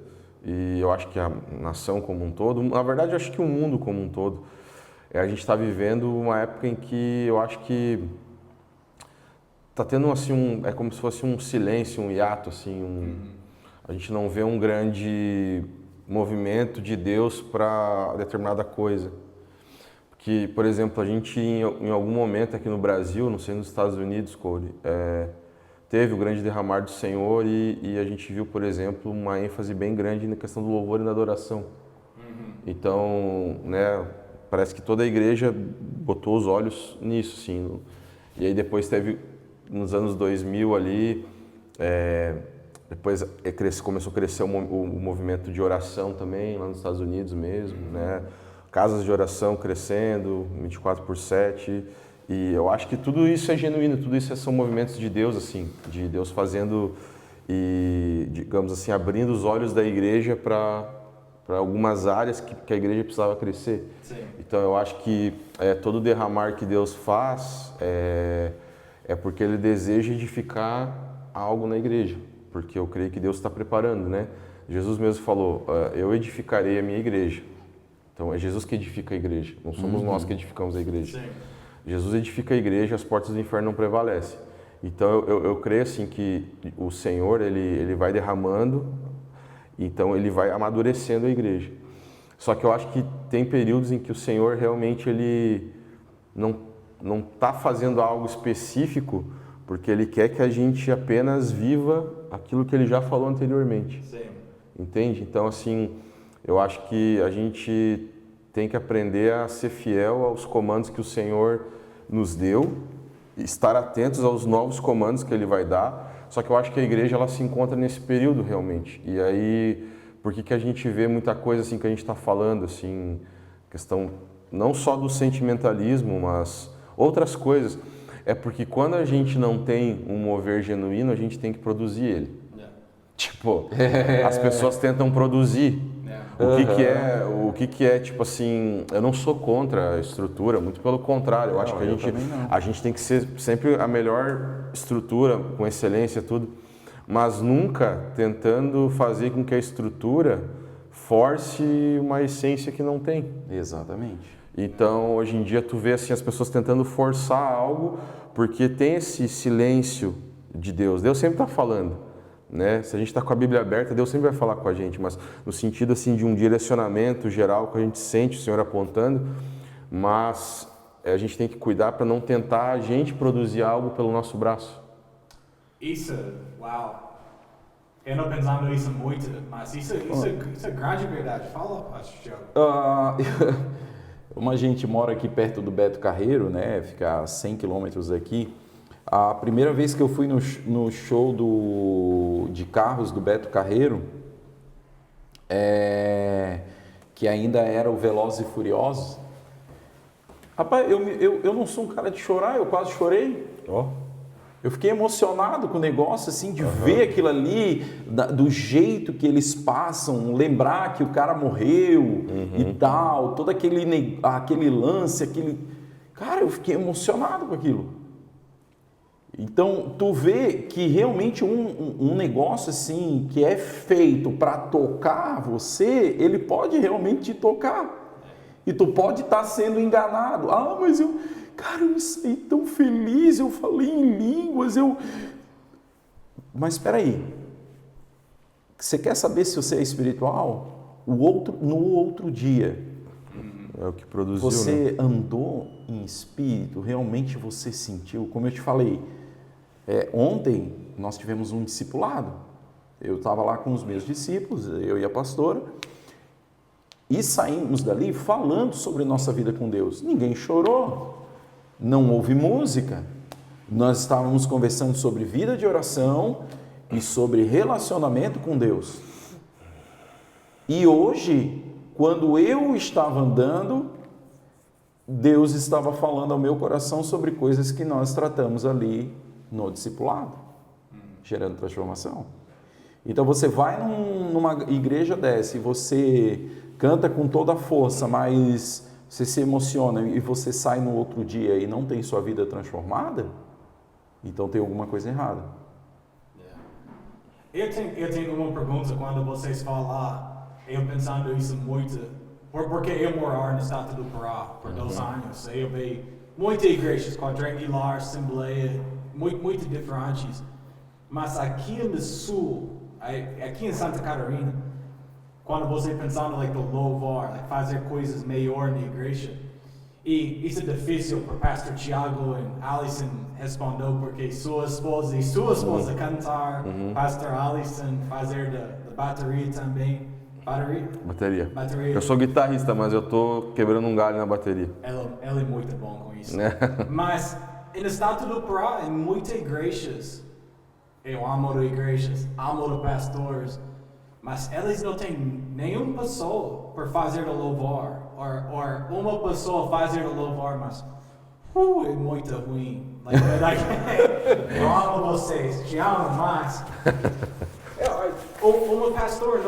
e eu acho que a nação como um todo, na verdade eu acho que o mundo como um todo, a gente está vivendo uma época em que eu acho que está tendo assim é como se fosse um silêncio, um hiato assim, a gente não vê um grande movimento de Deus para determinada coisa. Porque, por exemplo, a gente em algum momento aqui no Brasil, não sei nos Estados Unidos, Cody, teve o grande derramar do Senhor e a gente viu, por exemplo, uma ênfase bem grande na questão do louvor e da adoração. Então, né, parece que toda a igreja botou os olhos nisso, sim. E aí depois teve, nos anos 2000 ali, Depois começou a crescer o movimento de oração também, lá nos Estados Unidos mesmo, né? Casas de oração crescendo, 24/7. E eu acho que tudo isso é genuíno, tudo isso são movimentos de Deus, assim, de Deus fazendo e, digamos assim, abrindo os olhos da igreja para algumas áreas que a igreja precisava crescer. Sim. Então eu acho que todo derramar que Deus faz é porque Ele deseja edificar algo na igreja, porque eu creio que Deus está preparando, né? Jesus mesmo falou, eu edificarei a minha igreja. Então é Jesus que edifica a igreja, não somos nós que edificamos a igreja. Sim. Jesus edifica a igreja, as portas do inferno não prevalecem. Então eu creio assim que o Senhor ele vai derramando, então ele vai amadurecendo a igreja. Só que eu acho que tem períodos em que o Senhor realmente ele não está fazendo algo específico, porque Ele quer que a gente apenas viva aquilo que Ele já falou anteriormente. Sim. Entende? Então assim, eu acho que a gente tem que aprender a ser fiel aos comandos que o Senhor nos deu, estar atentos aos novos comandos que Ele vai dar. Só que eu acho que a igreja ela se encontra nesse período realmente. E aí, por que a gente vê muita coisa assim que a gente está falando, assim, questão não só do sentimentalismo, mas outras coisas. É porque quando a gente não tem um mover genuíno, a gente tem que produzir ele. Yeah. Tipo, as pessoas tentam produzir. Yeah. O que é, tipo assim, eu não sou contra a estrutura, muito pelo contrário, eu acho que a gente tem que ser sempre a melhor estrutura, com excelência, tudo, mas nunca tentando fazer com que a estrutura force uma essência que não tem. Exatamente. Então, hoje em dia, tu vê assim, as pessoas tentando forçar algo, porque tem esse silêncio de Deus. Deus sempre está falando, né? Se a gente está com a Bíblia aberta, Deus sempre vai falar com a gente, mas no sentido assim de um direcionamento geral que a gente sente o Senhor apontando, mas a gente tem que cuidar para não tentar a gente produzir algo pelo nosso braço. Isso, uau. Eu não pensando nisso muito, mas isso é grande verdade. Fala, pastor Thiago. Como a gente mora aqui perto do Beto Carreiro, né, fica a 100 quilômetros daqui, a primeira vez que eu fui no show de carros do Beto Carreiro, que ainda era o Velozes e Furiosos, rapaz, eu não sou um cara de chorar, eu quase chorei. Eu fiquei emocionado com o negócio, assim, de ver aquilo ali, do jeito que eles passam, lembrar que o cara morreu e tal, todo aquele lance, Cara, eu fiquei emocionado com aquilo. Então, tu vê que realmente um negócio, assim, que é feito para tocar você, ele pode realmente te tocar. E tu pode estar sendo enganado. Ah, mas cara, eu me saí tão feliz, eu falei em línguas, Mas espera aí, você quer saber se você é espiritual? No outro dia, é o que produziu, você andou em espírito, realmente você sentiu, como eu te falei, ontem nós tivemos um discipulado, eu estava lá com os meus discípulos, eu e a pastora, e saímos dali falando sobre nossa vida com Deus. Ninguém chorou. Não houve música, nós estávamos conversando sobre vida de oração e sobre relacionamento com Deus. E hoje, quando eu estava andando, Deus estava falando ao meu coração sobre coisas que nós tratamos ali no discipulado, gerando transformação. Então você vai numa igreja dessa e você canta com toda a força, mas você se emociona e você sai no outro dia e não tem sua vida transformada, então tem alguma coisa errada. Eu tenho uma pergunta quando vocês falam, eu pensando isso muito, porque eu moro no estado do Pará por 2 anos, eu vi muitas igrejas, quadrangular, assembleia, muito diferentes, mas aqui no sul, aqui em Santa Catarina, quando você pensando do louvar, fazer coisas melhor na igreja, e isso é difícil para o pastor Thiago e Alison responder, porque sua esposa cantar, pastor Alison fazer da bateria também. Bateria. Eu sou guitarrista, mas eu tô quebrando um galho na bateria. Ela é muito bom com isso. Mas no estado do Pará, em muitas igrejas, eu amo igrejas, amo pastores, mas eles não têm nenhuma pessoa para fazer o louvor, ou uma pessoa fazer o louvor, mas é muito ruim. Eu amo vocês, te amo mais. Um pastor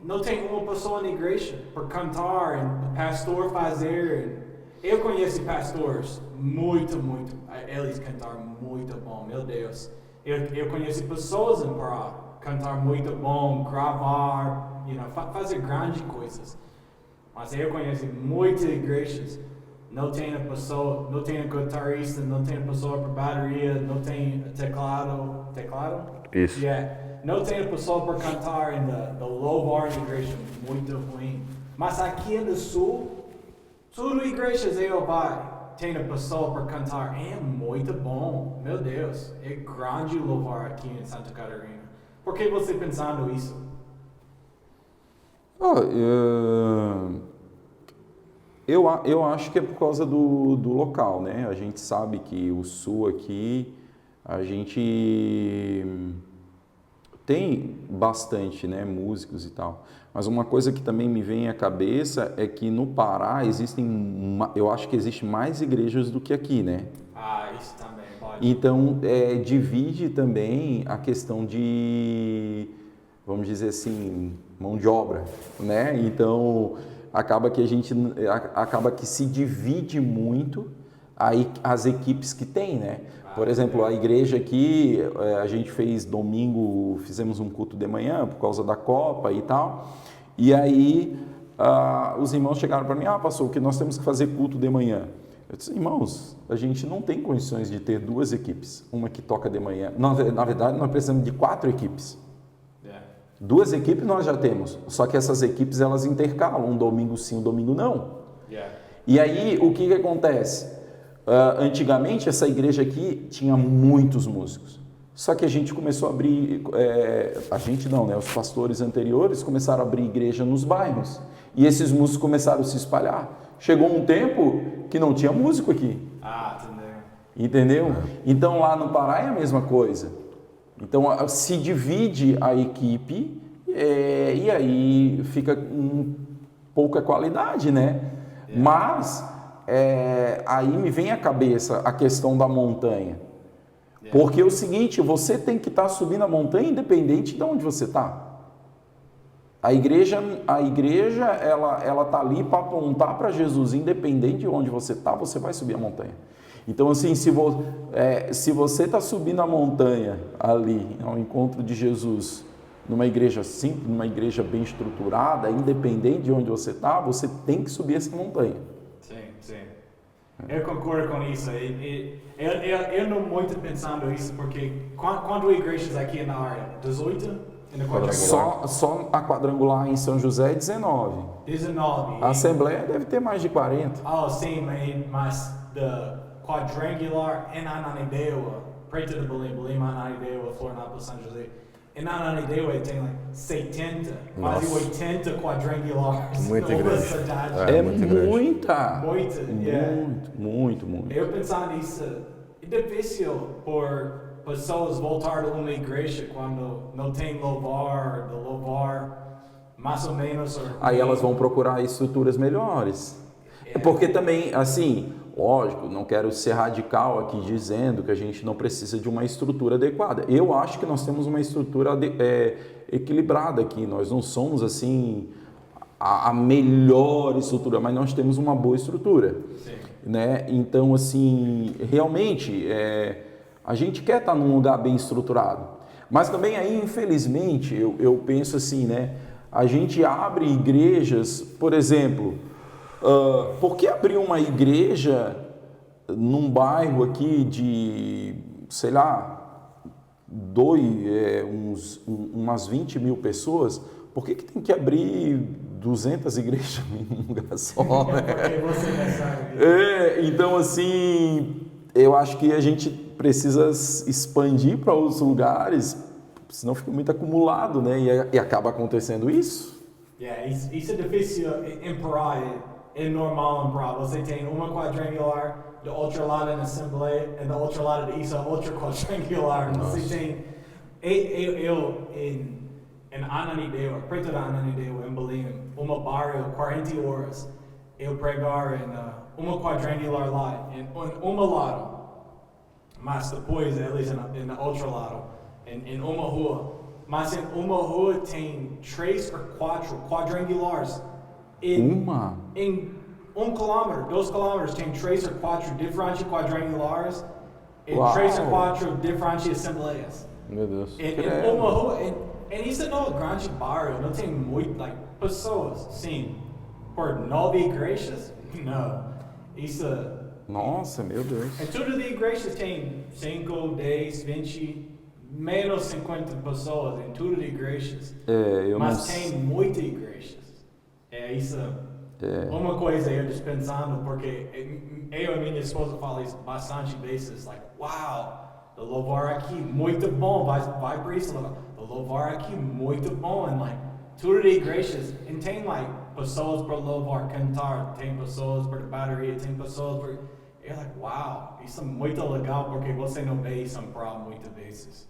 não tem uma pessoa na igreja para cantar e o pastor fazer. Eu conheço pastores muito, eles cantaram muito bom, meu Deus. Eu conheço pessoas para cantar muito bom, gravar, fazer grandes coisas. Mas eu conheço muitas igrejas, não tem a pessoa, não tem a guitarrista, não tem a pessoa para bateria, não tem teclado? Isso. Yeah. Não tem a pessoa para cantar no louvor na igreja, muito ruim. Mas aqui no sul, tudo igrejas eu vai, tem a pessoa para cantar, é muito bom, meu Deus, é grande louvor aqui em Santa Catarina. Por que você pensando isso? Eu acho que é por causa do local, né? A gente sabe que o sul aqui, a gente tem bastante, né, músicos e tal. Mas uma coisa que também me vem à cabeça é que no Pará eu acho que existe mais igrejas do que aqui, né? Isso também pode. Então, divide também a questão de, vamos dizer assim, mão de obra, né? Então, acaba que se divide muito aí as equipes que tem, né? Por exemplo, a igreja aqui, a gente fizemos um culto de manhã por causa da Copa e tal, e aí os irmãos chegaram para mim, pastor, que nós temos que fazer culto de manhã. Eu disse, irmãos, a gente não tem condições de ter duas equipes, uma que toca de manhã. Na verdade, nós precisamos de 4 equipes. Duas equipes nós já temos, só que essas equipes elas intercalam, um domingo sim, um domingo não. E aí, o que acontece? Antigamente, essa igreja aqui tinha muitos músicos, só que a gente começou a abrir, a gente não, né? Os pastores anteriores começaram a abrir igreja nos bairros, e esses músicos começaram a se espalhar. Chegou um tempo que não tinha músico aqui. Entendeu? Então, lá no Pará é a mesma coisa. Então, se divide a equipe e aí fica com pouca qualidade, né? Mas aí me vem à cabeça a questão da montanha. Porque é o seguinte, você tem que estar subindo a montanha independente de onde você está. A igreja ela tá ali para apontar para Jesus, independente de onde você está, você vai subir a montanha. Então, assim, se você está subindo a montanha ali, ao encontro de Jesus, numa igreja simples, numa igreja bem estruturada, independente de onde você está, você tem que subir essa montanha. Sim. Eu concordo com isso. Eu não muito pensando isso, porque quando igrejas aqui na área? 18? Só a quadrangular em São José é 19. 19. A Assembleia deve ter mais de 40. Sim, mas quadrangular em Ananindeua, Preto de Belém, Ananindeua, Florianópolis, São José. Em Ananindeua tem 70, quase 80 quadrangulares. Muita igreja. Muito. Eu pensava nisso. É difícil por pessoas voltar a uma igreja quando não tem louvor, mais ou menos. Aí elas vão procurar estruturas melhores. Porque também, assim, lógico, não quero ser radical aqui dizendo que a gente não precisa de uma estrutura adequada. Eu acho que nós temos uma estrutura equilibrada aqui. Nós não somos, assim, a melhor estrutura, mas nós temos uma boa estrutura. Sim. Né? Então, assim, realmente, a gente quer estar num lugar bem estruturado. Mas também aí, infelizmente, eu penso assim, né? A gente abre igrejas, por exemplo... por que abrir uma igreja num bairro aqui de, sei lá, umas 20 mil pessoas? Por que tem que abrir 200 igrejas num lugar só? Né? Porque você já sabe. Então, assim, eu acho que a gente precisa expandir para outros lugares, senão fica muito acumulado, né? E acaba acontecendo isso. Isso é difícil em Pará. É normal em Pará. Você tem uma quadrangular do outro lado na Assembleia e do outro lado isso é outra quadrangular. Você tem Eu em Ananindeua, perto da Ananindeua, em Belém, uma bairro 40 horas, eu pregar em uma quadrangular lá, em uma lado, mas depois eles em outro lado, em uma rua. Mas em uma rua tem 3 ou 4 quadrangulares. Em 1 quilômetro, 2 quilômetros, tem 3 ou 4 diferentes quadrangulares e Uau. 3 ou 4 diferentes assembleias. Meu Deus. Em uma rua, e isso não é grande bairro, não tem muito, pessoas, sim. Por 9 igrejas? Não. Isso, Nossa, meu Deus. em tudo de igrejas tem 5, 10, 20, menos 50 pessoas em tudo de igrejas. Eu Mas não tem muitas igrejas. É isso. Uma coisa eu dispensando, porque eu e minha esposa falam isso bastante vezes, wow, o louvar aqui muito bom, vai para isso, o louvar aqui muito bom, e tudo de igrejas, e tem pessoas para louvar, cantar, tem pessoas para bateria, tem pessoas para... Eu wow, isso é muito legal, porque você não vê isso em prova muitas vezes.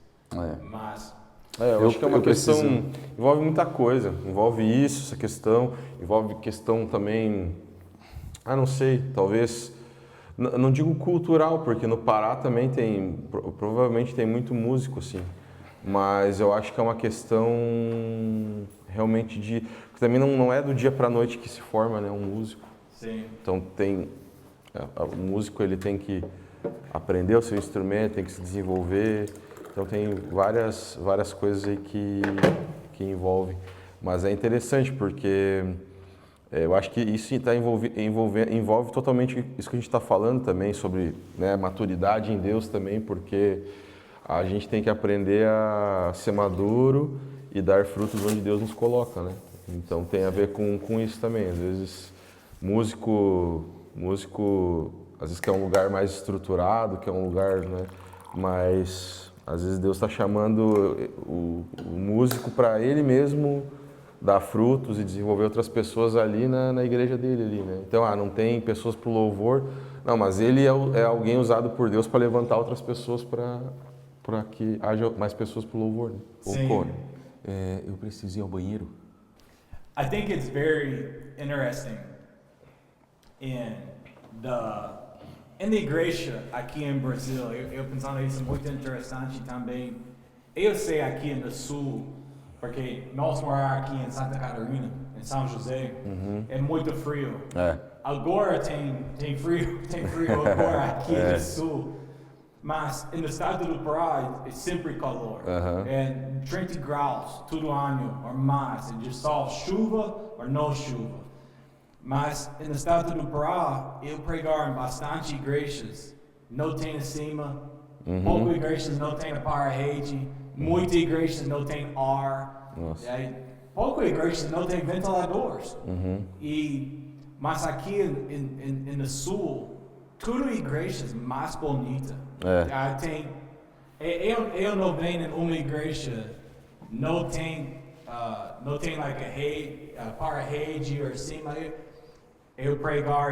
Mas... eu acho que é uma questão, preciso... envolve muita coisa, envolve isso, essa questão, envolve questão também, não sei, talvez, não digo cultural, porque no Pará também tem, provavelmente tem muito músico, assim, mas eu acho que é uma questão realmente de, também não é do dia para a noite que se forma, né, um músico. Sim. Então o músico ele tem que aprender o seu instrumento, tem que se desenvolver. Então tem várias coisas aí que envolvem. Mas é interessante porque eu acho que isso envolve totalmente isso que a gente está falando também sobre, né, maturidade em Deus também, porque a gente tem que aprender a ser maduro e dar frutos onde Deus nos coloca, né? Então tem a ver com isso também. Às vezes músico às vezes quer um lugar mais estruturado, quer um lugar, né, mais... Às vezes Deus está chamando o músico para ele mesmo dar frutos e desenvolver outras pessoas ali na igreja dele ali, né? Então, não tem pessoas para o louvor, não, mas ele é alguém usado por Deus para levantar outras pessoas para que haja mais pessoas para o louvor, né? Sim. Eu preciso ir ao banheiro. I think it's very interesting in a igreja aqui em Brasil, eu pensando isso muito interessante também. Eu sei aqui no sul, porque nós moramos aqui em Santa Catarina, em São José, é muito frio. Agora tem frio agora aqui no sul, mas no estado do Pará é sempre calor. É 30 graus todo ano ou mais, é de sol, chuva ou não chuva. Mas no estado do Pará, eu pregar em bastante igrejas, não tem acima, poucas igrejas não tem para-rede, muitas igrejas não tem ar, poucas igrejas não tem ventiladores. Mas aqui no sul, tudo igrejas mais bonitas. Eu não venho em uma igreja, não tem para-rede ou acima. Eu pregar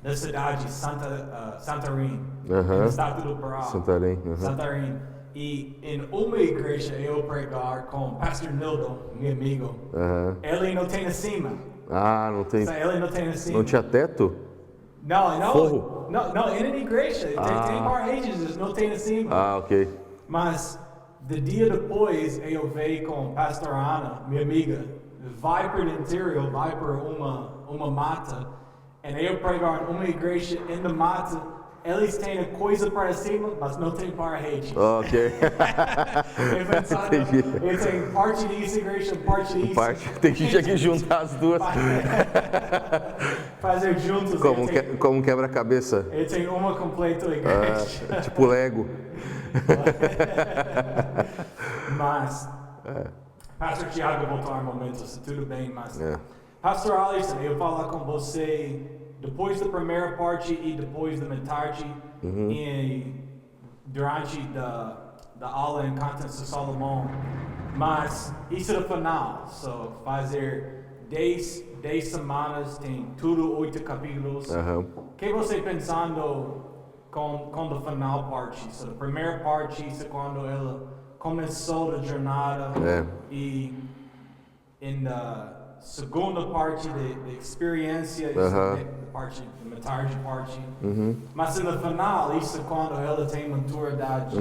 na cidade de Santarém, no estado do Pará. Santarém. E em uma igreja eu pregar com o pastor Nildo, meu amigo. Ele não tem acima. Não tem. Ele não tem acima. Não tinha teto? Não, em uma igreja tem paredes, não tem acima. Ok. Mas do dia depois eu veio com o pastor Ana, minha amiga, vai para o interior, vai para uma mata, e eu pregar em uma igreja na mata, eles têm coisa para cima, mas não tem para-rede. Ok. Eu pensando, eles têm parte disso, igreja, parte disso. Tem que juntar as duas. Fazer juntos. Como quebra-cabeça. Ele tem uma completa igreja. Tipo Lego. Mas, pastor Tiago voltou um momento, se tudo bem, mas... Pastor Alisson, eu vou falar com você depois da primeira parte e depois da metade e durante da aula em Cantos de Salomão. Mas isso é o final, fazer 10 semanas, tem tudo 8 capítulos. O que você pensando com a final parte? A primeira parte é quando ela começou a jornada e na segunda parte da experiência, parte da metade parte, mas no final, isso é quando ela tem maturidade,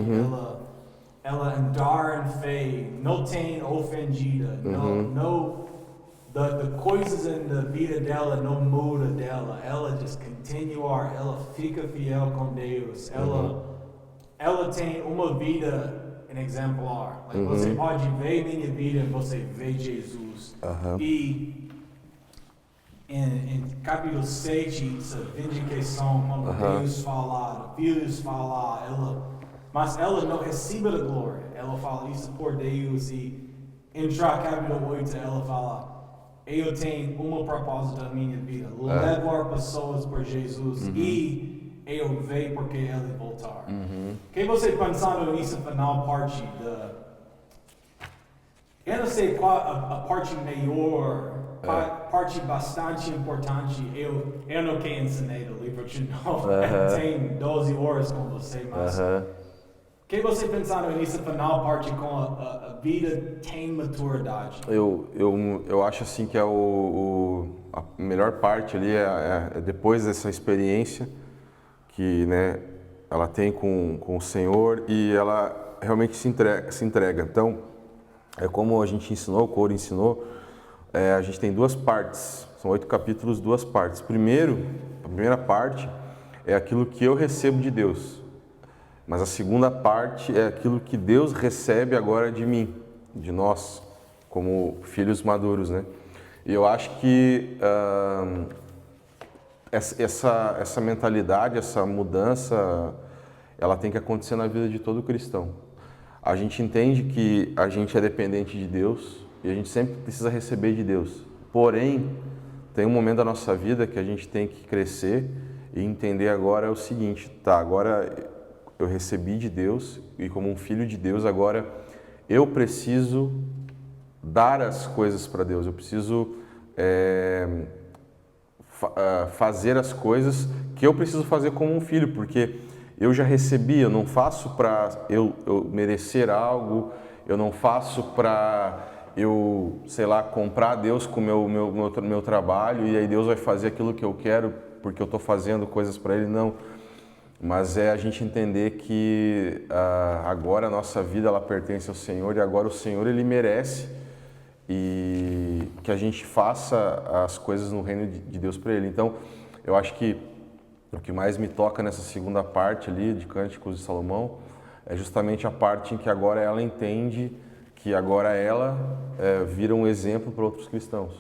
ela andar em fé, não tem ofendida, não the coisas na vida dela não muda dela, ela just continuar, ela fica fiel com Deus, ela tem uma vida exemplar. Like, você pode ver minha vida, você vê Jesus. E em capítulo 6, a vindicação, quando Deus fala, filhos falar, mas ela não recebe a glória. Ela fala isso por Deus e entrar capítulo 8, ela fala, eu tenho propósito na minha vida, levar pessoas por Jesus e eu vejo porque ele voltar. Que você pensando nisso final parte da... Eu não sei qual a parte melhor, parte bastante importante, eu não quero ensinar o livro de novo, tem 12 horas com você, mas... Que você pensando nisso final parte com a vida tem maturidade? Eu acho assim que a melhor parte ali é depois dessa experiência que, né, ela tem com o Senhor e ela realmente se entrega. Então, é como a gente ensinou, o Coro ensinou, a gente tem duas partes, são 8 capítulos, 2 partes. A primeira parte é aquilo que eu recebo de Deus. Mas a segunda parte é aquilo que Deus recebe agora de mim, de nós, como filhos maduros, né? E eu acho que essa mentalidade, essa mudança, ela tem que acontecer na vida de todo cristão. A gente entende que a gente é dependente de Deus e a gente sempre precisa receber de Deus. Porém, tem um momento da nossa vida que a gente tem que crescer e entender agora o seguinte, agora eu recebi de Deus e como um filho de Deus, agora eu preciso dar as coisas para Deus, eu preciso fazer as coisas que eu preciso fazer como um filho, porque eu já recebi, eu não faço para eu merecer algo, eu não faço para eu, sei lá, comprar Deus com o meu trabalho e aí Deus vai fazer aquilo que eu quero porque eu estou fazendo coisas para Ele, não. Mas é a gente entender que agora a nossa vida ela pertence ao Senhor e agora o Senhor Ele merece e que a gente faça as coisas no reino de Deus para Ele. Então, eu acho que o que mais me toca nessa segunda parte ali de Cânticos de Salomão é justamente a parte em que agora ela entende que agora ela vira um exemplo para outros cristãos.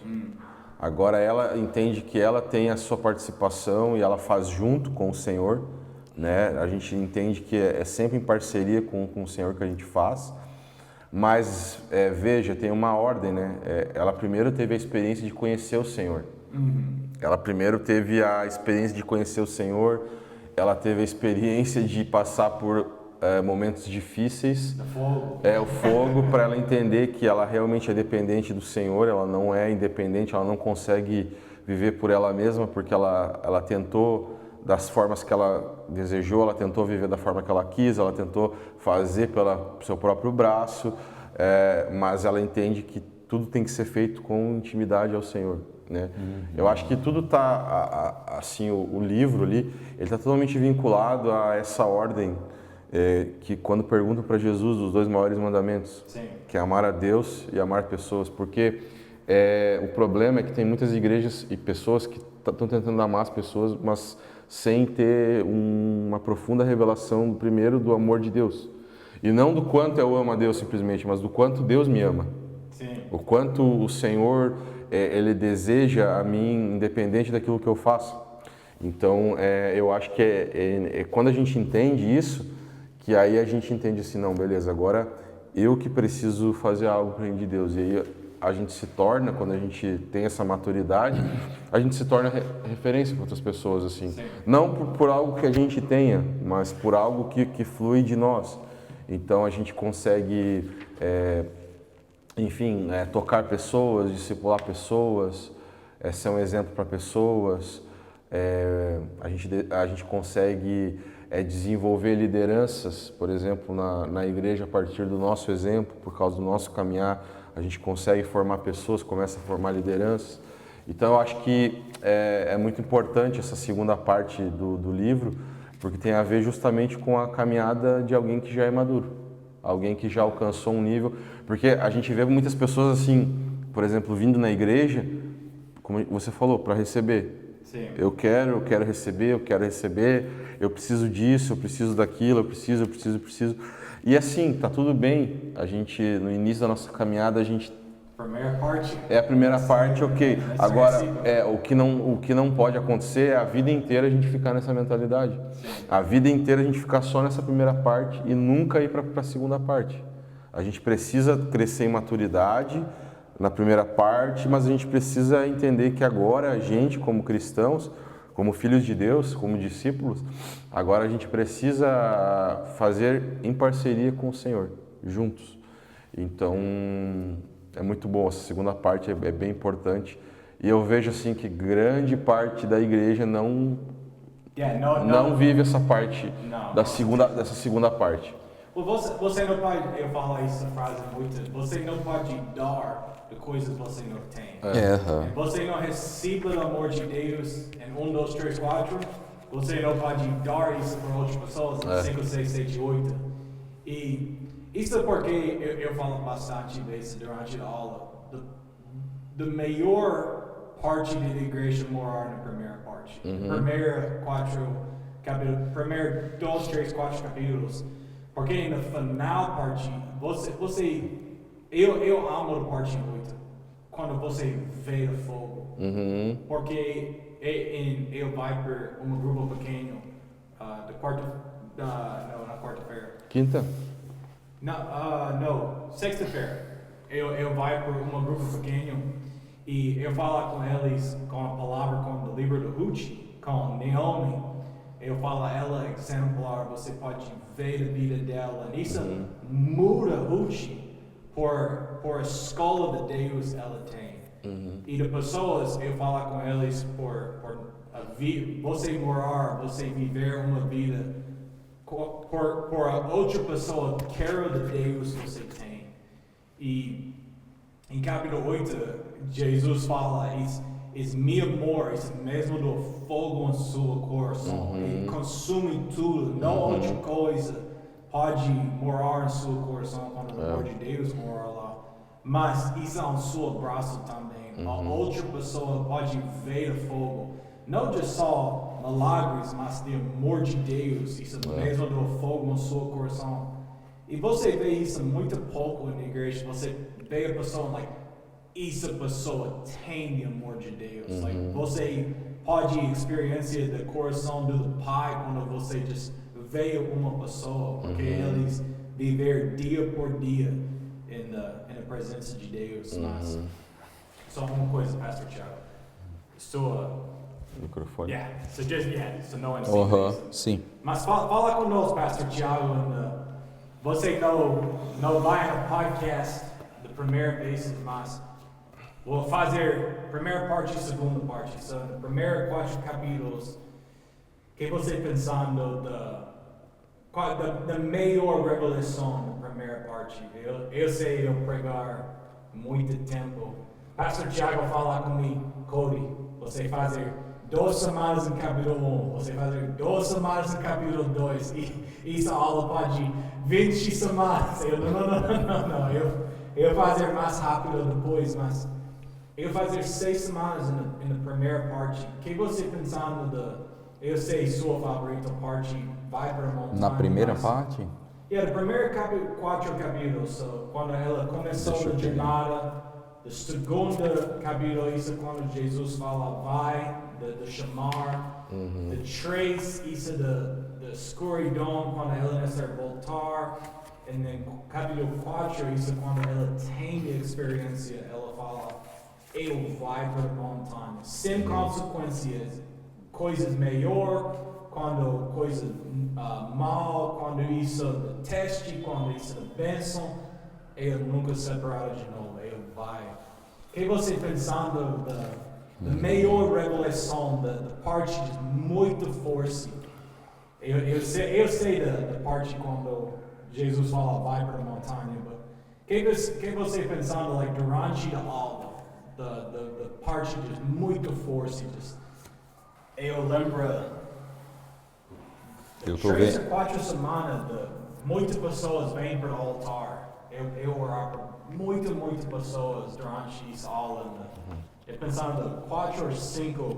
Agora ela entende que ela tem a sua participação e ela faz junto com o Senhor. Né? A gente entende que é sempre em parceria com o Senhor que a gente faz, mas veja, tem uma ordem, né? Ela primeiro teve a experiência de conhecer o Senhor, ela primeiro teve a experiência de conhecer o Senhor, ela teve a experiência de passar por momentos difíceis, o fogo para ela entender que ela realmente é dependente do Senhor, ela não é independente, ela não consegue viver por ela mesma porque ela tentou das formas que ela desejou, ela tentou viver da forma que ela quis, ela tentou fazer pelo seu próprio braço, mas ela entende que tudo tem que ser feito com intimidade ao Senhor, né? Eu acho que tudo está, assim, o livro ali, ele está totalmente vinculado a essa ordem que quando perguntam para Jesus os 2 maiores mandamentos, que é amar a Deus e amar pessoas, porque o problema é que tem muitas igrejas e pessoas que estão tentando amar as pessoas, mas sem ter uma profunda revelação, primeiro, do amor de Deus. E não do quanto eu amo a Deus simplesmente, mas do quanto Deus me ama. O quanto o Senhor, Ele deseja a mim, independente daquilo que eu faço. Então, eu acho que quando a gente entende isso, que aí a gente entende assim, não, beleza, agora eu que preciso fazer algo para o reino de Deus. E aí a gente se torna, quando a gente tem essa maturidade, a gente se torna referência para outras pessoas, assim. Não por algo que a gente tenha, mas por algo que flui de nós. Então a gente consegue, enfim, tocar pessoas, discipular pessoas, ser um exemplo para pessoas. A gente consegue desenvolver lideranças, por exemplo, na igreja a partir do nosso exemplo, por causa do nosso caminhar, a gente consegue formar pessoas, começa a formar lideranças. Então eu acho que é muito importante essa segunda parte do livro, porque tem a ver justamente com a caminhada de alguém que já é maduro, alguém que já alcançou um nível, porque a gente vê muitas pessoas assim, por exemplo, vindo na igreja, como você falou, para receber. Sim. Eu quero receber, eu preciso disso, eu preciso daquilo, eu preciso. E assim, tá tudo bem. A gente, no início da nossa caminhada, a gente... Primeira parte. É a primeira parte, ok. Agora, o que não pode acontecer é a vida inteira a gente ficar nessa mentalidade. Sim. A vida inteira a gente ficar só nessa primeira parte e nunca ir para a segunda parte. A gente precisa crescer em maturidade na primeira parte, mas a gente precisa entender que agora a gente, como cristãos, como filhos de Deus, como discípulos, agora a gente precisa fazer em parceria com o Senhor, juntos. Então, é muito bom, essa segunda parte é bem importante. E eu vejo assim que grande parte da igreja não vive essa parte dessa segunda parte. Você não pode, eu falo essa frase muito, você não pode dar de coisas que você não tem. Você não recebe o amor de Deus em 1, 2, 3, 4, você não pode dar isso para outras pessoas em 5, 6, 7, 8. E isso é porque eu falo bastante vezes durante a aula, da maior parte da igreja morar na primeira parte. Primeiro 2, 3, 4 capítulos. Porque na final parte, eu amo a parte 8, quando você vê o fogo. Porque eu vai para um grupo pequeno, na quarta-feira. Quinta? Não, sexta-feira. Eu vai para um grupo pequeno e eu falo com eles com a palavra, com o livro do Ruth, com Naomi. Eu falo a ela exemplar, você pode ver a vida dela. E isso muda Ruth por a escola de Deus ela tem. E de pessoas, eu falo com eles por você morar, você viver uma vida por a outra pessoa, quero de Deus você tem. E em capítulo 8, Jesus fala, esse meu amor, esse mesmo do fogo em seu coração, ele consome tudo, não outra coisa pode morar em seu coração quando o amor de Deus mora lá, mas isso é um seu braço também. A outra pessoa pode ver o fogo, não de só milagres, mas de amor de Deus, isso mesmo do fogo em seu coração. E você vê isso muito pouco na igreja, você vê a pessoa, essa pessoa tem o amor de Deus. Você pode experienciar do coração do Pai quando você just vê uma pessoa, porque eles viver dia por dia na presença de Deus. Mas só uma coisa, Pastor Thiago. Microfone. So no one sees. Sim. Mas fala conosco, Pastor Thiago. Você não vai no podcast da primeira vez, mas vou fazer primeira parte e segunda parte. So, no primeiro 4 capítulos, que você pensando da maior revelação da primeira parte? Eu sei eu pregar muito tempo. Pastor Thiago fala comigo, Cody, você fazer 2 semanas em capítulo 1, você fazer 2 semanas em capítulo 2, e essa aula pode 20 semanas. Não. Eu fazer mais rápido depois, mas eu fazer 6 semanas na primeira parte. O que você pensando eu sei sua favorita parte, vai para a montanha. Na primeira parte? No primeiro 4 capítulos, quando ela começou a jornada, no segundo capítulo, isso quando Jesus fala vai, de chamar, de 3, isso da escuridão, quando ela começa a voltar, e no capítulo 4, isso quando ela tem a experiência, ela fala, eu vai para a montanha, sem consequências, coisas melhor, quando coisa mal, quando isso é teste, quando isso é bênção, eu nunca separado de novo, eu vai. O que você pensando da maior revelação, da parte de muita força Eu sei da parte quando Jesus fala vai para a montanha, mas que você pensando like, durante a aula, da parte de muito força, eu lembro Eu tô 3 vendo. ou 4 semanas, muitas pessoas vêm para o altar. Eu orar para muitas pessoas durante essa aula. Eu pensando 4 ou 5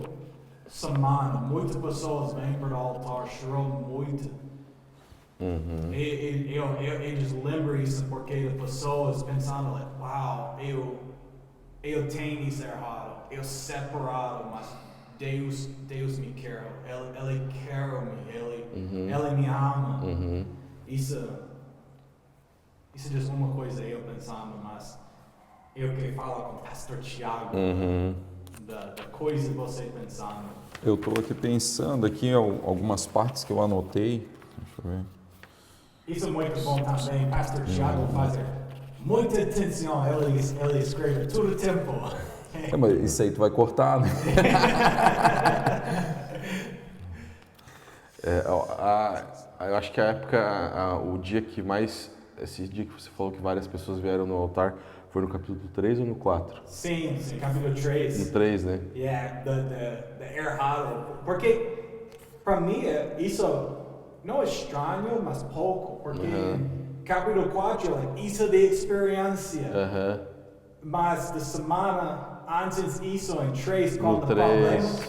semanas, muitas pessoas vêm para o altar, chorou muito. Eu just lembro isso porque as pessoas pensando, like, wow, eu tenho isso errado, eu separado, mas Deus me quer, Ele quer me, Ele me ama. Isso é just uma coisa eu pensando, mas eu queria falar com o pastor Tiago da coisa que você pensando. Eu estou aqui pensando aqui algumas partes que eu anotei. Deixa eu ver. Isso é muito bom também, pastor Tiago faz muita atenção, ele escreve todo o tempo. Mas isso aí tu vai cortar, né? Eu acho que a época, o dia que mais, esse dia que você falou que várias pessoas vieram no altar, foi no capítulo 3 ou no 4? Sim, capítulo 3. No 3, né? Yeah, errado. Porque, para mim, isso não é estranho, mas pouco. Porque capítulo 4, isso de experiência. Mas da semana antes disso, em 3, No quando 3,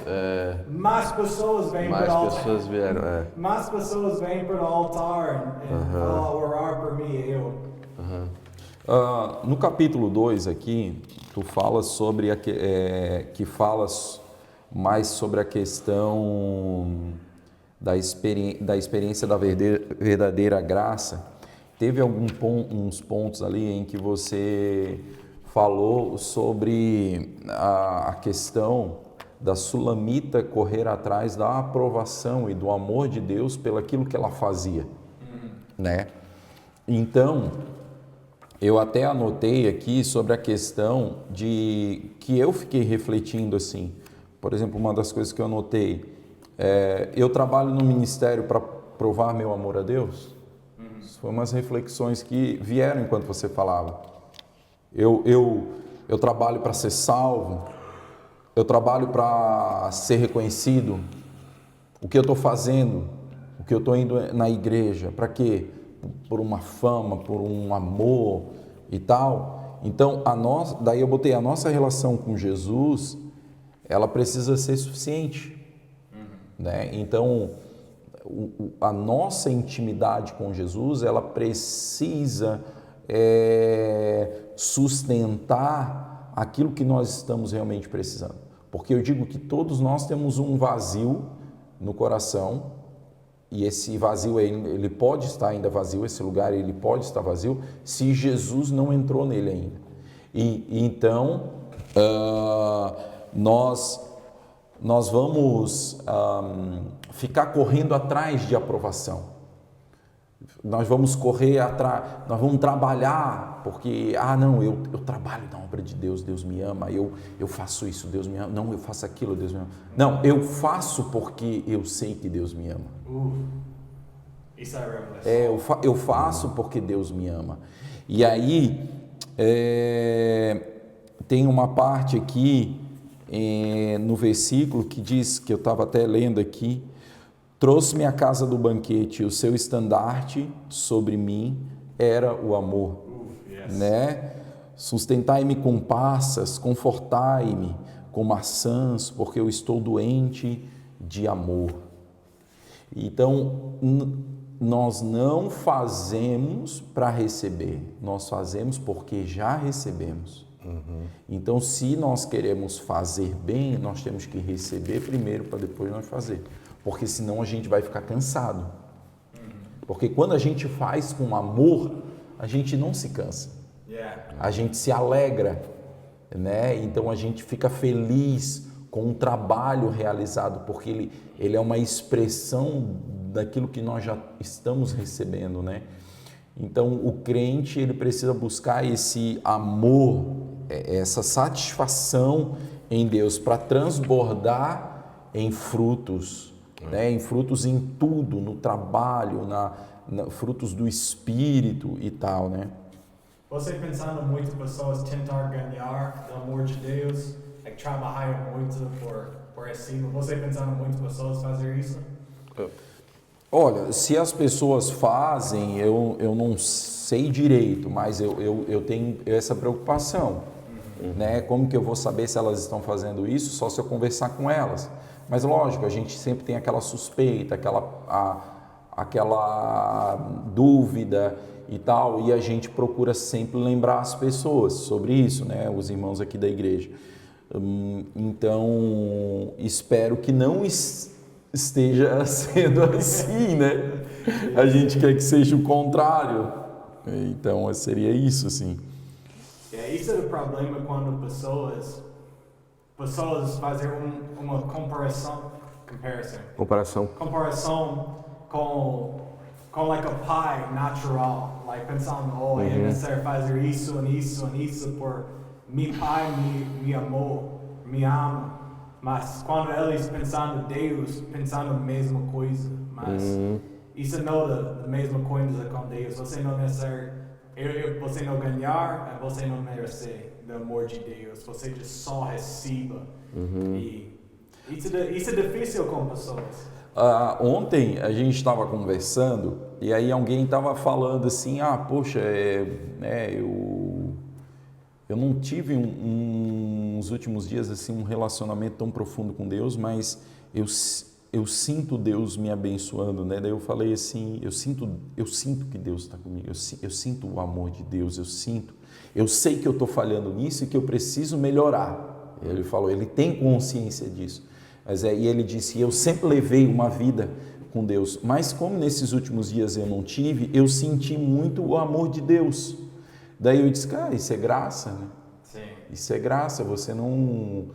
mais pessoas vêm para o mais altar. pessoas vieram, Mais pessoas vêm para o altar e falam, orar por mim. No capítulo 2 aqui, tu fala sobre que falas mais sobre a questão da experiência da verdadeira graça. Teve uns pontos ali em que você falou sobre a questão da Sulamita correr atrás da aprovação e do amor de Deus pelaquilo que ela fazia, né? Então, eu até anotei aqui sobre a questão de que eu fiquei refletindo assim. Por exemplo, uma das coisas que eu anotei, eu trabalho no ministério para provar meu amor a Deus. Isso foi umas reflexões que vieram enquanto você falava. Eu trabalho para ser salvo, eu trabalho para ser reconhecido. O que eu estou fazendo, o que eu estou indo na igreja, para quê? Por uma fama, por um amor e tal. Então, daí eu botei a nossa relação com Jesus, ela precisa ser suficiente, né? Então, a nossa intimidade com Jesus, ela precisa sustentar aquilo que nós estamos realmente precisando. Porque eu digo que todos nós temos um vazio no coração, e esse vazio, ele pode estar ainda vazio, esse lugar ele pode estar vazio, se Jesus não entrou nele ainda. Então, nós vamos ficar correndo atrás de aprovação. Nós vamos correr atrás, nós vamos trabalhar, porque, eu trabalho na obra de Deus, Deus me ama, eu faço isso, Deus me ama, não, eu faço aquilo, Deus me ama. Não, eu faço porque eu sei que Deus me ama. Isso é a revelação. Eu faço porque Deus me ama. E aí, tem uma parte aqui, no versículo, que diz, que eu estava até lendo aqui, trouxe-me à casa do banquete, o seu estandarte sobre mim era o amor, né? Sustentai-me com passas, confortai-me com maçãs, porque eu estou doente de amor. Então, nós não fazemos para receber, nós fazemos porque já recebemos. Então, se nós queremos fazer bem, nós temos que receber primeiro para depois nós fazer. Porque senão a gente vai ficar cansado. Porque quando a gente faz com amor, a gente não se cansa. A gente se alegra, né? Então a gente fica feliz com o trabalho realizado, porque ele é uma expressão daquilo que nós já estamos recebendo, né? Então o crente, ele precisa buscar esse amor, essa satisfação em Deus para transbordar em frutos né? Em frutos em tudo, no trabalho, frutos do Espírito e tal, né? Você pensando muito pessoas tentar ganhar o amor de Deus, trabalhar muito por cima. Você pensando muito pessoas fazer isso? Olha, se as pessoas fazem, eu não sei direito, mas eu tenho essa preocupação, né? Como que eu vou saber se elas estão fazendo isso? Só se eu conversar com elas. Mas lógico, a gente sempre tem aquela suspeita, aquela dúvida e tal, e a gente procura sempre lembrar as pessoas sobre isso, né? Os irmãos aqui da igreja. Então, espero que não esteja sendo assim, né? A gente quer que seja o contrário. Então, seria isso, assim. Isso é o problema quando pessoas fazem uma comparação com like a pai natural, like pensando, é necessário fazer isso e isso e isso por meu pai me amou, me ama, mas quando eles pensando Deus, pensando a mesma coisa, mas isso não é a mesma coisa com Deus. Você não necessariamente, você não ganhar, você não merecer do amor de Deus, você só receba. E isso é difícil com pessoas. Ontem a gente estava conversando e aí alguém estava falando assim, poxa, eu não tive nos últimos dias assim um relacionamento tão profundo com Deus, mas eu sinto Deus me abençoando, né? Daí eu falei assim, eu sinto que Deus está comigo, eu sinto o amor de Deus, eu sei que eu estou falhando nisso e que eu preciso melhorar. Ele falou, ele tem consciência disso. E ele disse, eu sempre levei uma vida com Deus, mas como nesses últimos dias eu não tive, eu senti muito o amor de Deus. Daí eu disse, cara, isso é graça, né? Sim. Isso é graça, você não...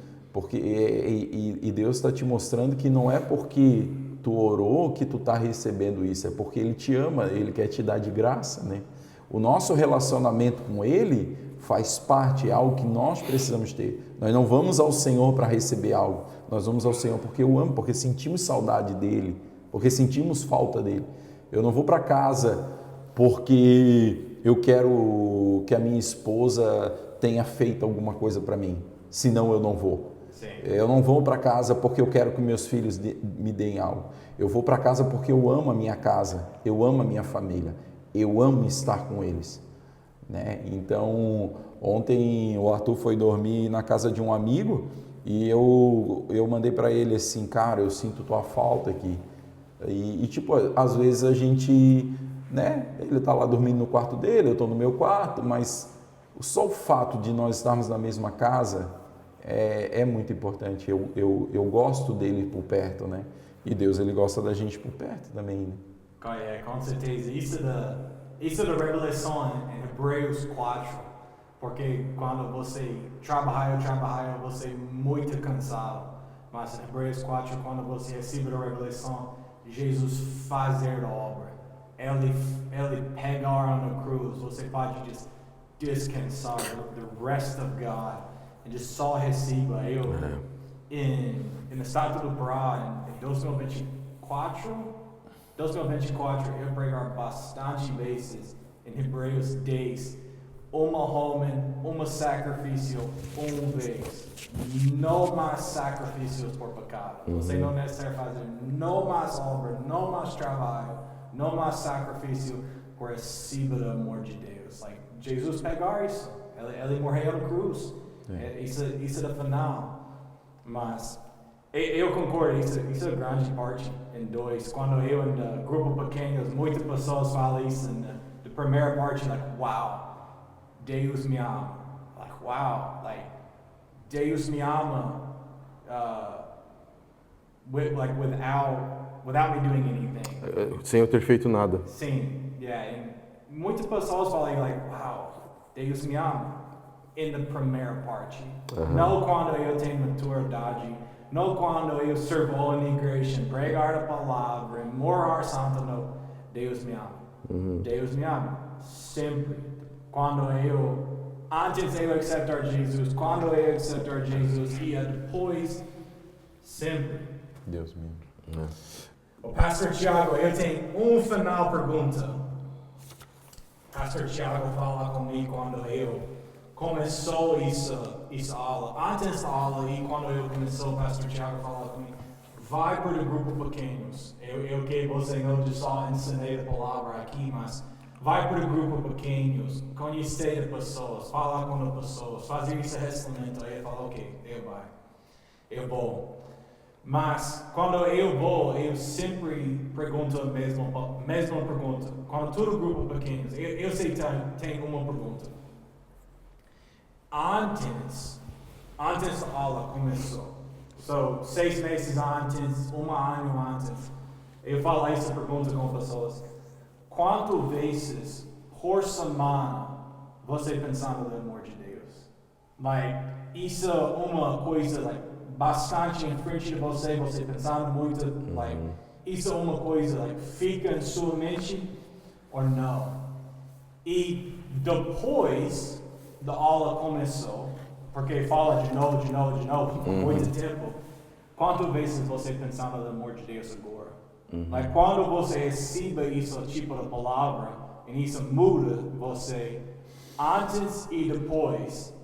E Deus está te mostrando que não é porque tu orou que tu está recebendo isso, é porque Ele te ama, Ele quer te dar de graça, né? O nosso relacionamento com Ele faz parte, é algo que nós precisamos ter. Nós não vamos ao Senhor para receber algo, nós vamos ao Senhor porque eu amo, porque sentimos saudade dEle, porque sentimos falta dEle. Eu não vou para casa porque eu quero que a minha esposa tenha feito alguma coisa para mim, senão eu não vou. Sim. Eu não vou para casa porque eu quero que meus filhos me deem algo. Eu vou para casa porque eu amo a minha casa, eu amo a minha família, eu amo estar com eles, né? Então, ontem o Arthur foi dormir na casa de um amigo e eu mandei para ele assim, cara, eu sinto tua falta aqui. E tipo, às vezes a gente, né? Ele tá lá dormindo no quarto dele, eu estou no meu quarto, mas só o fato de nós estarmos na mesma casa é muito importante. Eu gosto dele por perto, né? E Deus, ele gosta da gente por perto também, né? Com certeza. Isso é da revelação em Hebreus 4. Porque quando você trabalha, você é muito cansado. Mas em Hebreus 4, quando você recebe a revelação, Jesus fazer a obra. Ele pegar na cruz, você pode descansar the rest of God. E só receba. No Estado do Pará, em 2024, eu pregar bastante vezes em Hebreus 10, homem, sacrifício, vez. Não mais sacrifícios por pecado. Você não necessariamente fazer não mais obra, não mais trabalho, não mais sacrifício por receber o amor de Deus. Jesus pegar isso, ele morreu na cruz. Isso é o final. Mas eu concordo, isso é grande parte em dois. Quando eu em grupo pequeno, muitas pessoas falam isso na primeira parte, wow, Deus me ama. Wow, Deus me ama without me doing anything. Sem eu ter feito nada. Sim, muitas pessoas falam wow, Deus me ama. Em a primeira parte. Não quando eu tenho maturidade, não quando eu servo na igreja, pregar a palavra, morar santo, não. Deus me ama. Deus me ama. Sempre. Antes de eu aceitar Jesus, quando eu aceitar Jesus, e depois, sempre. Deus me ama. O pastor Tiago, eu tenho uma final pergunta. Pastor Tiago fala comigo quando eu começou essa aula. Antes da aula e quando eu comecei, o pastor Tiago falava comigo, vai para o grupo pequenos. Eu que você não só ensinei a palavra aqui, mas vai para o grupo pequenos, conhecer as pessoas, falar com as pessoas, fazer esse relacionamento. Aí eu falo, ok, eu vou. Mas quando eu vou, eu sempre pergunto a mesma pergunta. Quando todo grupo pequeno, eu sei que tem uma pergunta. Antes da aula começou, 6 meses antes, um ano antes, eu falo essa pergunta com pessoas. Quantas vezes por semana você pensando no amor de Deus? Isso é uma coisa, bastante em frente de você pensando muito, isso é uma coisa, fica em sua mente ou não? E depois da aula começou, porque fala de novo, por muito tempo, quantas vezes você pensando no amor de Deus agora? Quando você recebe esse tipo de palavra, e isso muda você, antes e depois,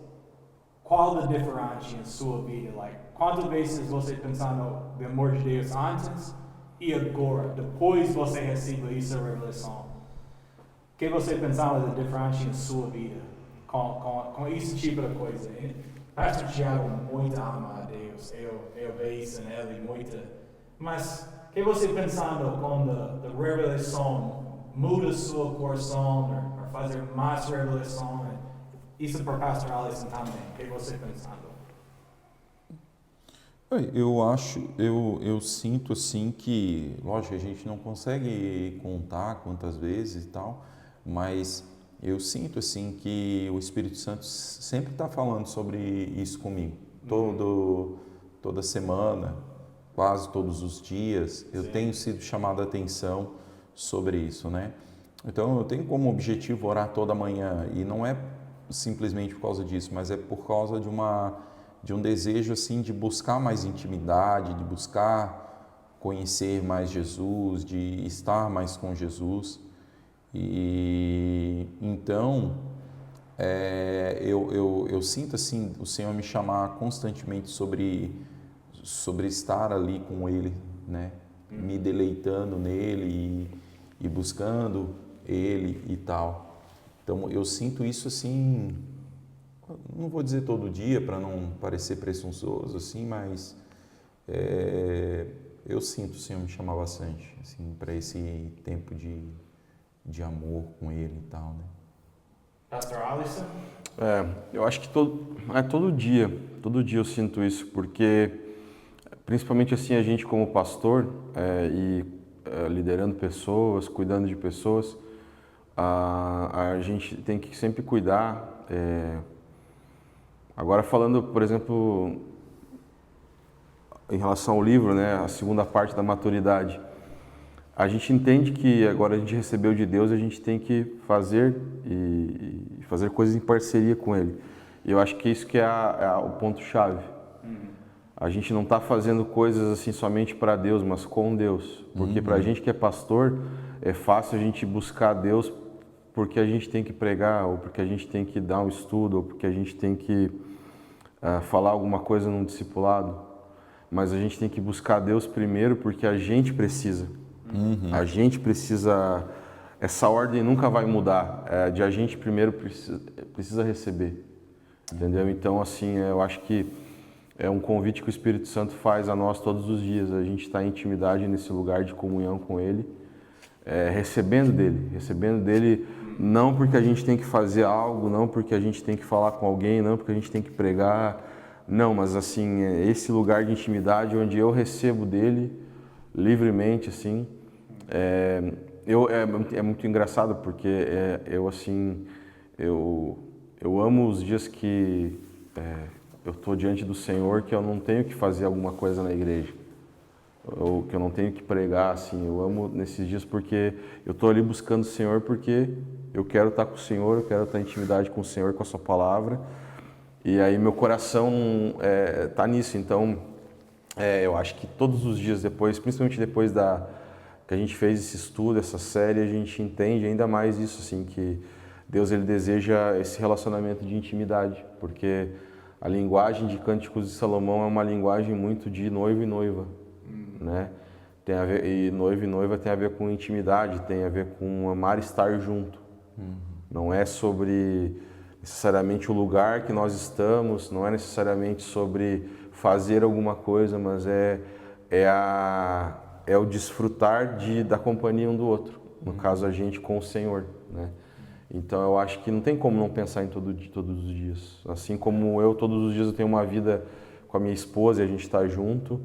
qual a diferença em sua vida? Quantas vezes você pensando no amor de Deus antes e agora, depois você recebe essa revelação? O que você pensava da diferença em sua vida com esse tipo de coisa? Pastor Tiago muito ama a Deus, eu vejo isso nele muito. Mas o que você pensando com a revelação muda seu coração ou fazer mais revelação? Isso para Pastor Alisson também. O que você pensando? Eu sinto assim que, lógico, a gente não consegue contar quantas vezes e tal, mas eu sinto assim que o Espírito Santo sempre está falando sobre isso comigo. Toda semana, quase todos os dias, eu tenho sido chamado a atenção sobre isso, né? Então eu tenho como objetivo orar toda manhã e não é simplesmente por causa disso, mas é por causa de um desejo assim de buscar mais intimidade, de buscar conhecer mais Jesus, de estar mais com Jesus. E então eu sinto assim o Senhor me chamar constantemente sobre estar ali com Ele, né? Me deleitando nele e buscando Ele e tal. Então eu sinto isso assim, não vou dizer todo dia para não parecer presunçoso assim, mas eu sinto o Senhor me chamar bastante assim para esse tempo de amor com Ele e tal, né? Pastor Alisson? Eu acho que todo dia eu sinto isso, porque principalmente assim a gente como pastor liderando pessoas, cuidando de pessoas, a gente tem que sempre cuidar. Agora falando, por exemplo, em relação ao livro, né, a segunda parte da maturidade, a gente entende que agora a gente recebeu de Deus, a gente tem que fazer e fazer coisas em parceria com Ele. E eu acho que isso que é o ponto-chave. A gente não está fazendo coisas assim somente para Deus, mas com Deus. Porque para a gente que é pastor, é fácil a gente buscar Deus porque a gente tem que pregar, ou porque a gente tem que dar um estudo, ou porque a gente tem que falar alguma coisa num discipulado. Mas a gente tem que buscar Deus primeiro porque a gente precisa. A gente precisa, essa ordem nunca vai mudar, de a gente primeiro precisa receber, entendeu? Então assim, eu acho que é um convite que o Espírito Santo faz a nós todos os dias, a gente está em intimidade nesse lugar de comunhão com Ele, recebendo dele, não porque a gente tem que fazer algo, não porque a gente tem que falar com alguém, não porque a gente tem que pregar, não, mas assim, esse lugar de intimidade onde eu recebo dele livremente, assim, é muito engraçado porque eu amo os dias que eu estou diante do Senhor, que eu não tenho que fazer alguma coisa na igreja, ou que eu não tenho que pregar, assim, eu amo nesses dias porque eu estou ali buscando o Senhor porque eu quero estar com o Senhor, eu quero estar em intimidade com o Senhor, com a sua palavra, e aí meu coração está nisso. Então eu acho que todos os dias depois, principalmente depois que a gente fez esse estudo, essa série, a gente entende ainda mais isso, assim, que Deus ele deseja esse relacionamento de intimidade, porque a linguagem de Cânticos de Salomão é uma linguagem muito de noivo e noiva, né? Tem a ver, e noivo e noiva tem a ver com intimidade, tem a ver com amar estar junto. Não é sobre necessariamente o lugar que nós estamos, não é necessariamente sobre fazer alguma coisa, mas é o desfrutar da companhia um do outro. No caso, a gente com o Senhor, né? Então, eu acho que não tem como não pensar em todos os dias. Assim como todos os dias eu tenho uma vida com a minha esposa e a gente está junto,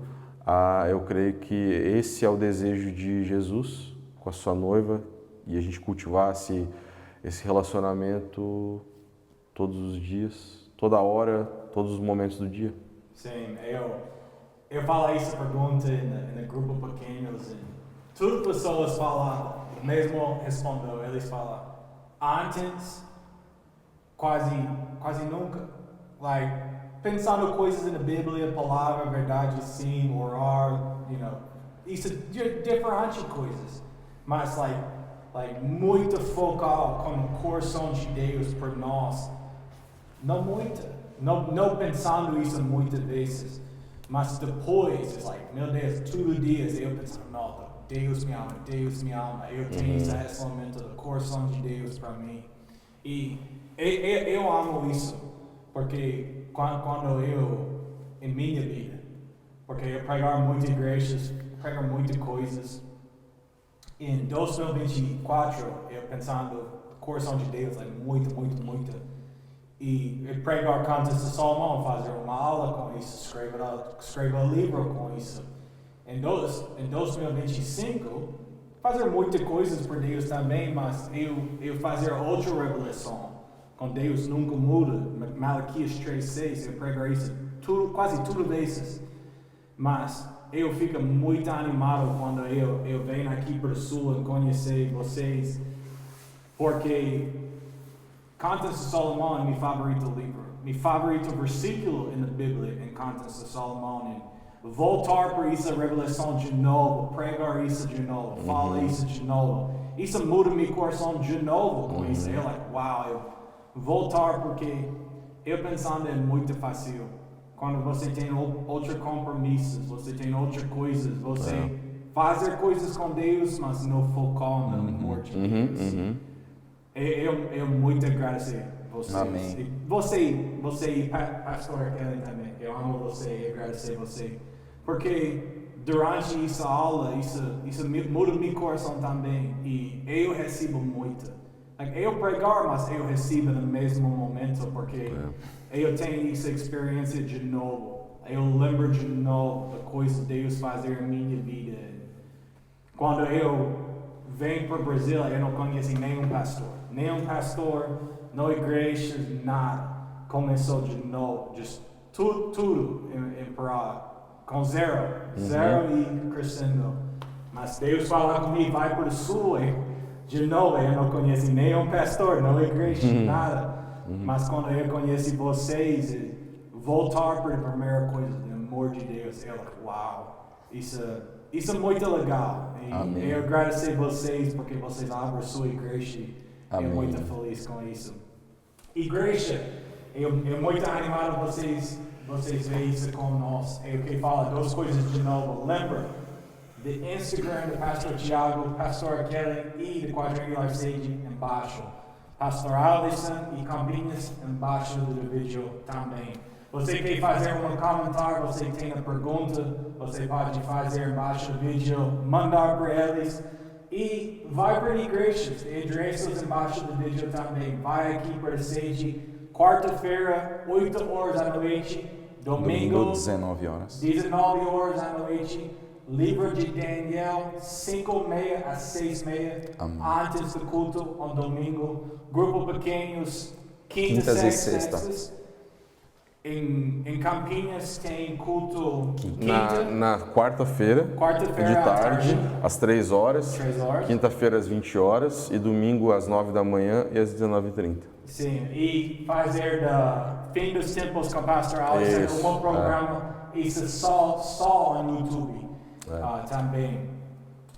eu creio que esse é o desejo de Jesus com a sua noiva e a gente cultivar esse relacionamento todos os dias, toda hora, todos os momentos do dia. Sim, eu falo essa pergunta em grupo pequenos e todas as pessoas falam, mesmo respondeu, eles falam, antes, quase nunca, like, pensando coisas na Bíblia, palavra, verdade, sim, orar, isso é diferente coisas, mas, like muito focal com o coração de Deus por nós, não pensando isso muitas vezes, mas depois, it's like, meu Deus, todos os dias eu penso, não, Deus me ama, eu tenho esse relacionamento do coração de Deus para mim. E eu amo isso, porque quando eu, em minha vida, porque eu pregar muitas igrejas, pregar muitas coisas, em 2024, eu pensando no coração de Deus, like, muito. E eu pregar Cantos de Salomão, fazer uma aula com isso, escrever um livro com isso. Em 2025, fazer muitas coisas por Deus também, mas eu fazer outra revelação. Com Deus nunca muda. Malaquias 3:6, eu pregar isso quase todas vezes. Mas eu fico muito animado quando eu venho aqui para o Sul e conhecer vocês, porque Cantos de Salomão é meu favorito livro. Meu favorito versículo na Bíblia em Cantos de Salomão. Voltar para essa revelação de novo, pregar isso de novo, falar isso de novo. Isso muda meu coração de novo com isso. Eu voltar porque eu pensando é muito fácil. Quando você tem outros compromissos, você tem outras coisas, você fazer coisas com Deus, mas não focar no amor de Deus. Eu muito agradeço a vocês. Amém. Você e pastor Kelly também. Eu amo você e agradecer você. Porque durante essa aula, isso muda meu coração também. E eu recebo muito. Eu pregar, mas eu recebo no mesmo momento, porque eu tenho essa experiência de novo. Eu lembro de novo da coisa que Deus fazer em minha vida. Quando eu venho para o Brasil, eu não conheci nenhum pastor, não igreja, nada. Começou de novo, tudo em Praga, com zero e crescendo. Mas Deus fala comigo, vai para o Sul, de novo, eu não conheci nenhum pastor, não igreja, nada. Mas quando eu conheci vocês, voltar para a primeira coisa, o amor de Deus, uau, isso é muito legal. E eu agradeço a vocês porque vocês abrem a sua igreja. Eu muito feliz com isso. Igreja, eu muito animado vocês verem isso com nós. Eu quero falar duas coisas de novo. Lembra do Instagram do Pastor Tiago, Pastor Kelly e do Quadrangular Sage embaixo. Pastor Alisson e Campinas embaixo do vídeo também. Você quer fazer um comentário, você tem uma pergunta, você pode fazer embaixo do vídeo, mandar para eles. E vai para igrejas, endereços embaixo do vídeo também. Vai aqui para a Sage, quarta-feira, 8 horas da noite, domingo 19 horas. 19 horas da noite, livro de Daniel, 5:30 às 6:30, antes do culto, domingo, grupo pequenos, quintas e sextas. Em Campinas tem culto quinta, Na quarta-feira, quarta-feira de à tarde, tarde, às 3 horas, 3 horas. quinta-feira às 20 horas e domingo às 9 da manhã e às 19h30. Sim, e fazer da Fim dos Tempos com o Pastor Alisson, Isso, um programa, isso só no YouTube também.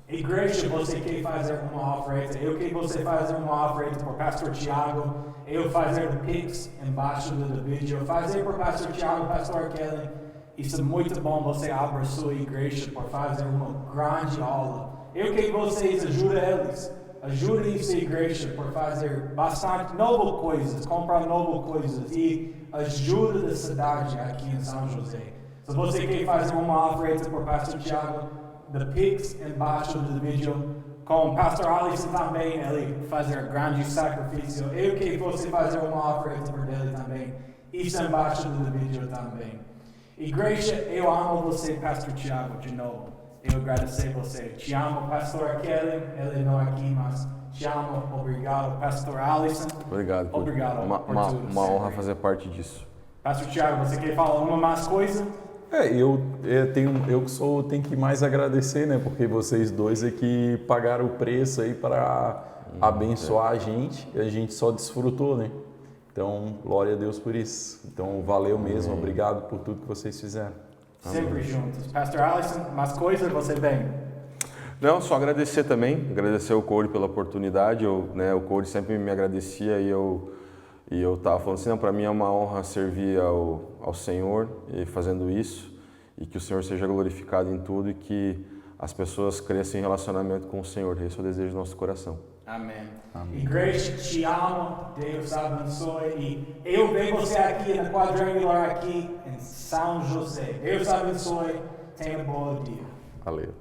Igreja, você quer fazer uma oferta, eu quero você fazer uma oferta por Pastor Tiago, eu fazer o Pix embaixo do vídeo, fazer por Pastor Tiago, Pastor Kelly. Isso é muito bom, você abre a sua igreja por fazer uma grande aula. Eu quero vocês ajudem eles. Ajudem essa igreja por fazer bastante novas coisas, comprar novas coisas e ajuda da cidade aqui em São José. Se você quer fazer uma oferta por Pastor Tiago, the Pix embaixo do vídeo, com o Pastor Alisson também, ele fazer grande sacrifício. Eu quero você fazer uma oferta por ele também, isso embaixo do vídeo também. Igreja, eu amo você, Pastor Tiago, de novo. Eu agradecer você. Te amo, Pastor Kelly, ele não é aqui, mas te amo. Obrigado, Pastor Alisson. Obrigado. Obrigado por tudo. Uma honra fazer parte disso. Pastor Tiago, você quer falar uma mais coisa? Eu tenho que mais agradecer, né? Porque vocês dois é que pagaram o preço aí para abençoar a gente e a gente só desfrutou, né? Então, glória a Deus por isso. Então, valeu mesmo, obrigado por tudo que vocês fizeram. Sempre juntos. Pastor Alisson, mais coisas você vem? Não, só agradecer também, agradecer ao Corey pela oportunidade. O Corey sempre me agradecia e eu estava falando assim, não, para mim é uma honra servir ao Senhor e fazendo isso, e que o Senhor seja glorificado em tudo e que as pessoas cresçam em relacionamento com o Senhor. Esse é o desejo do nosso coração. Amém. Amém. Igreja, te amo, Deus abençoe, e eu vejo você aqui na Quadrangular aqui em São José. Deus abençoe, tenha um bom dia. Valeu.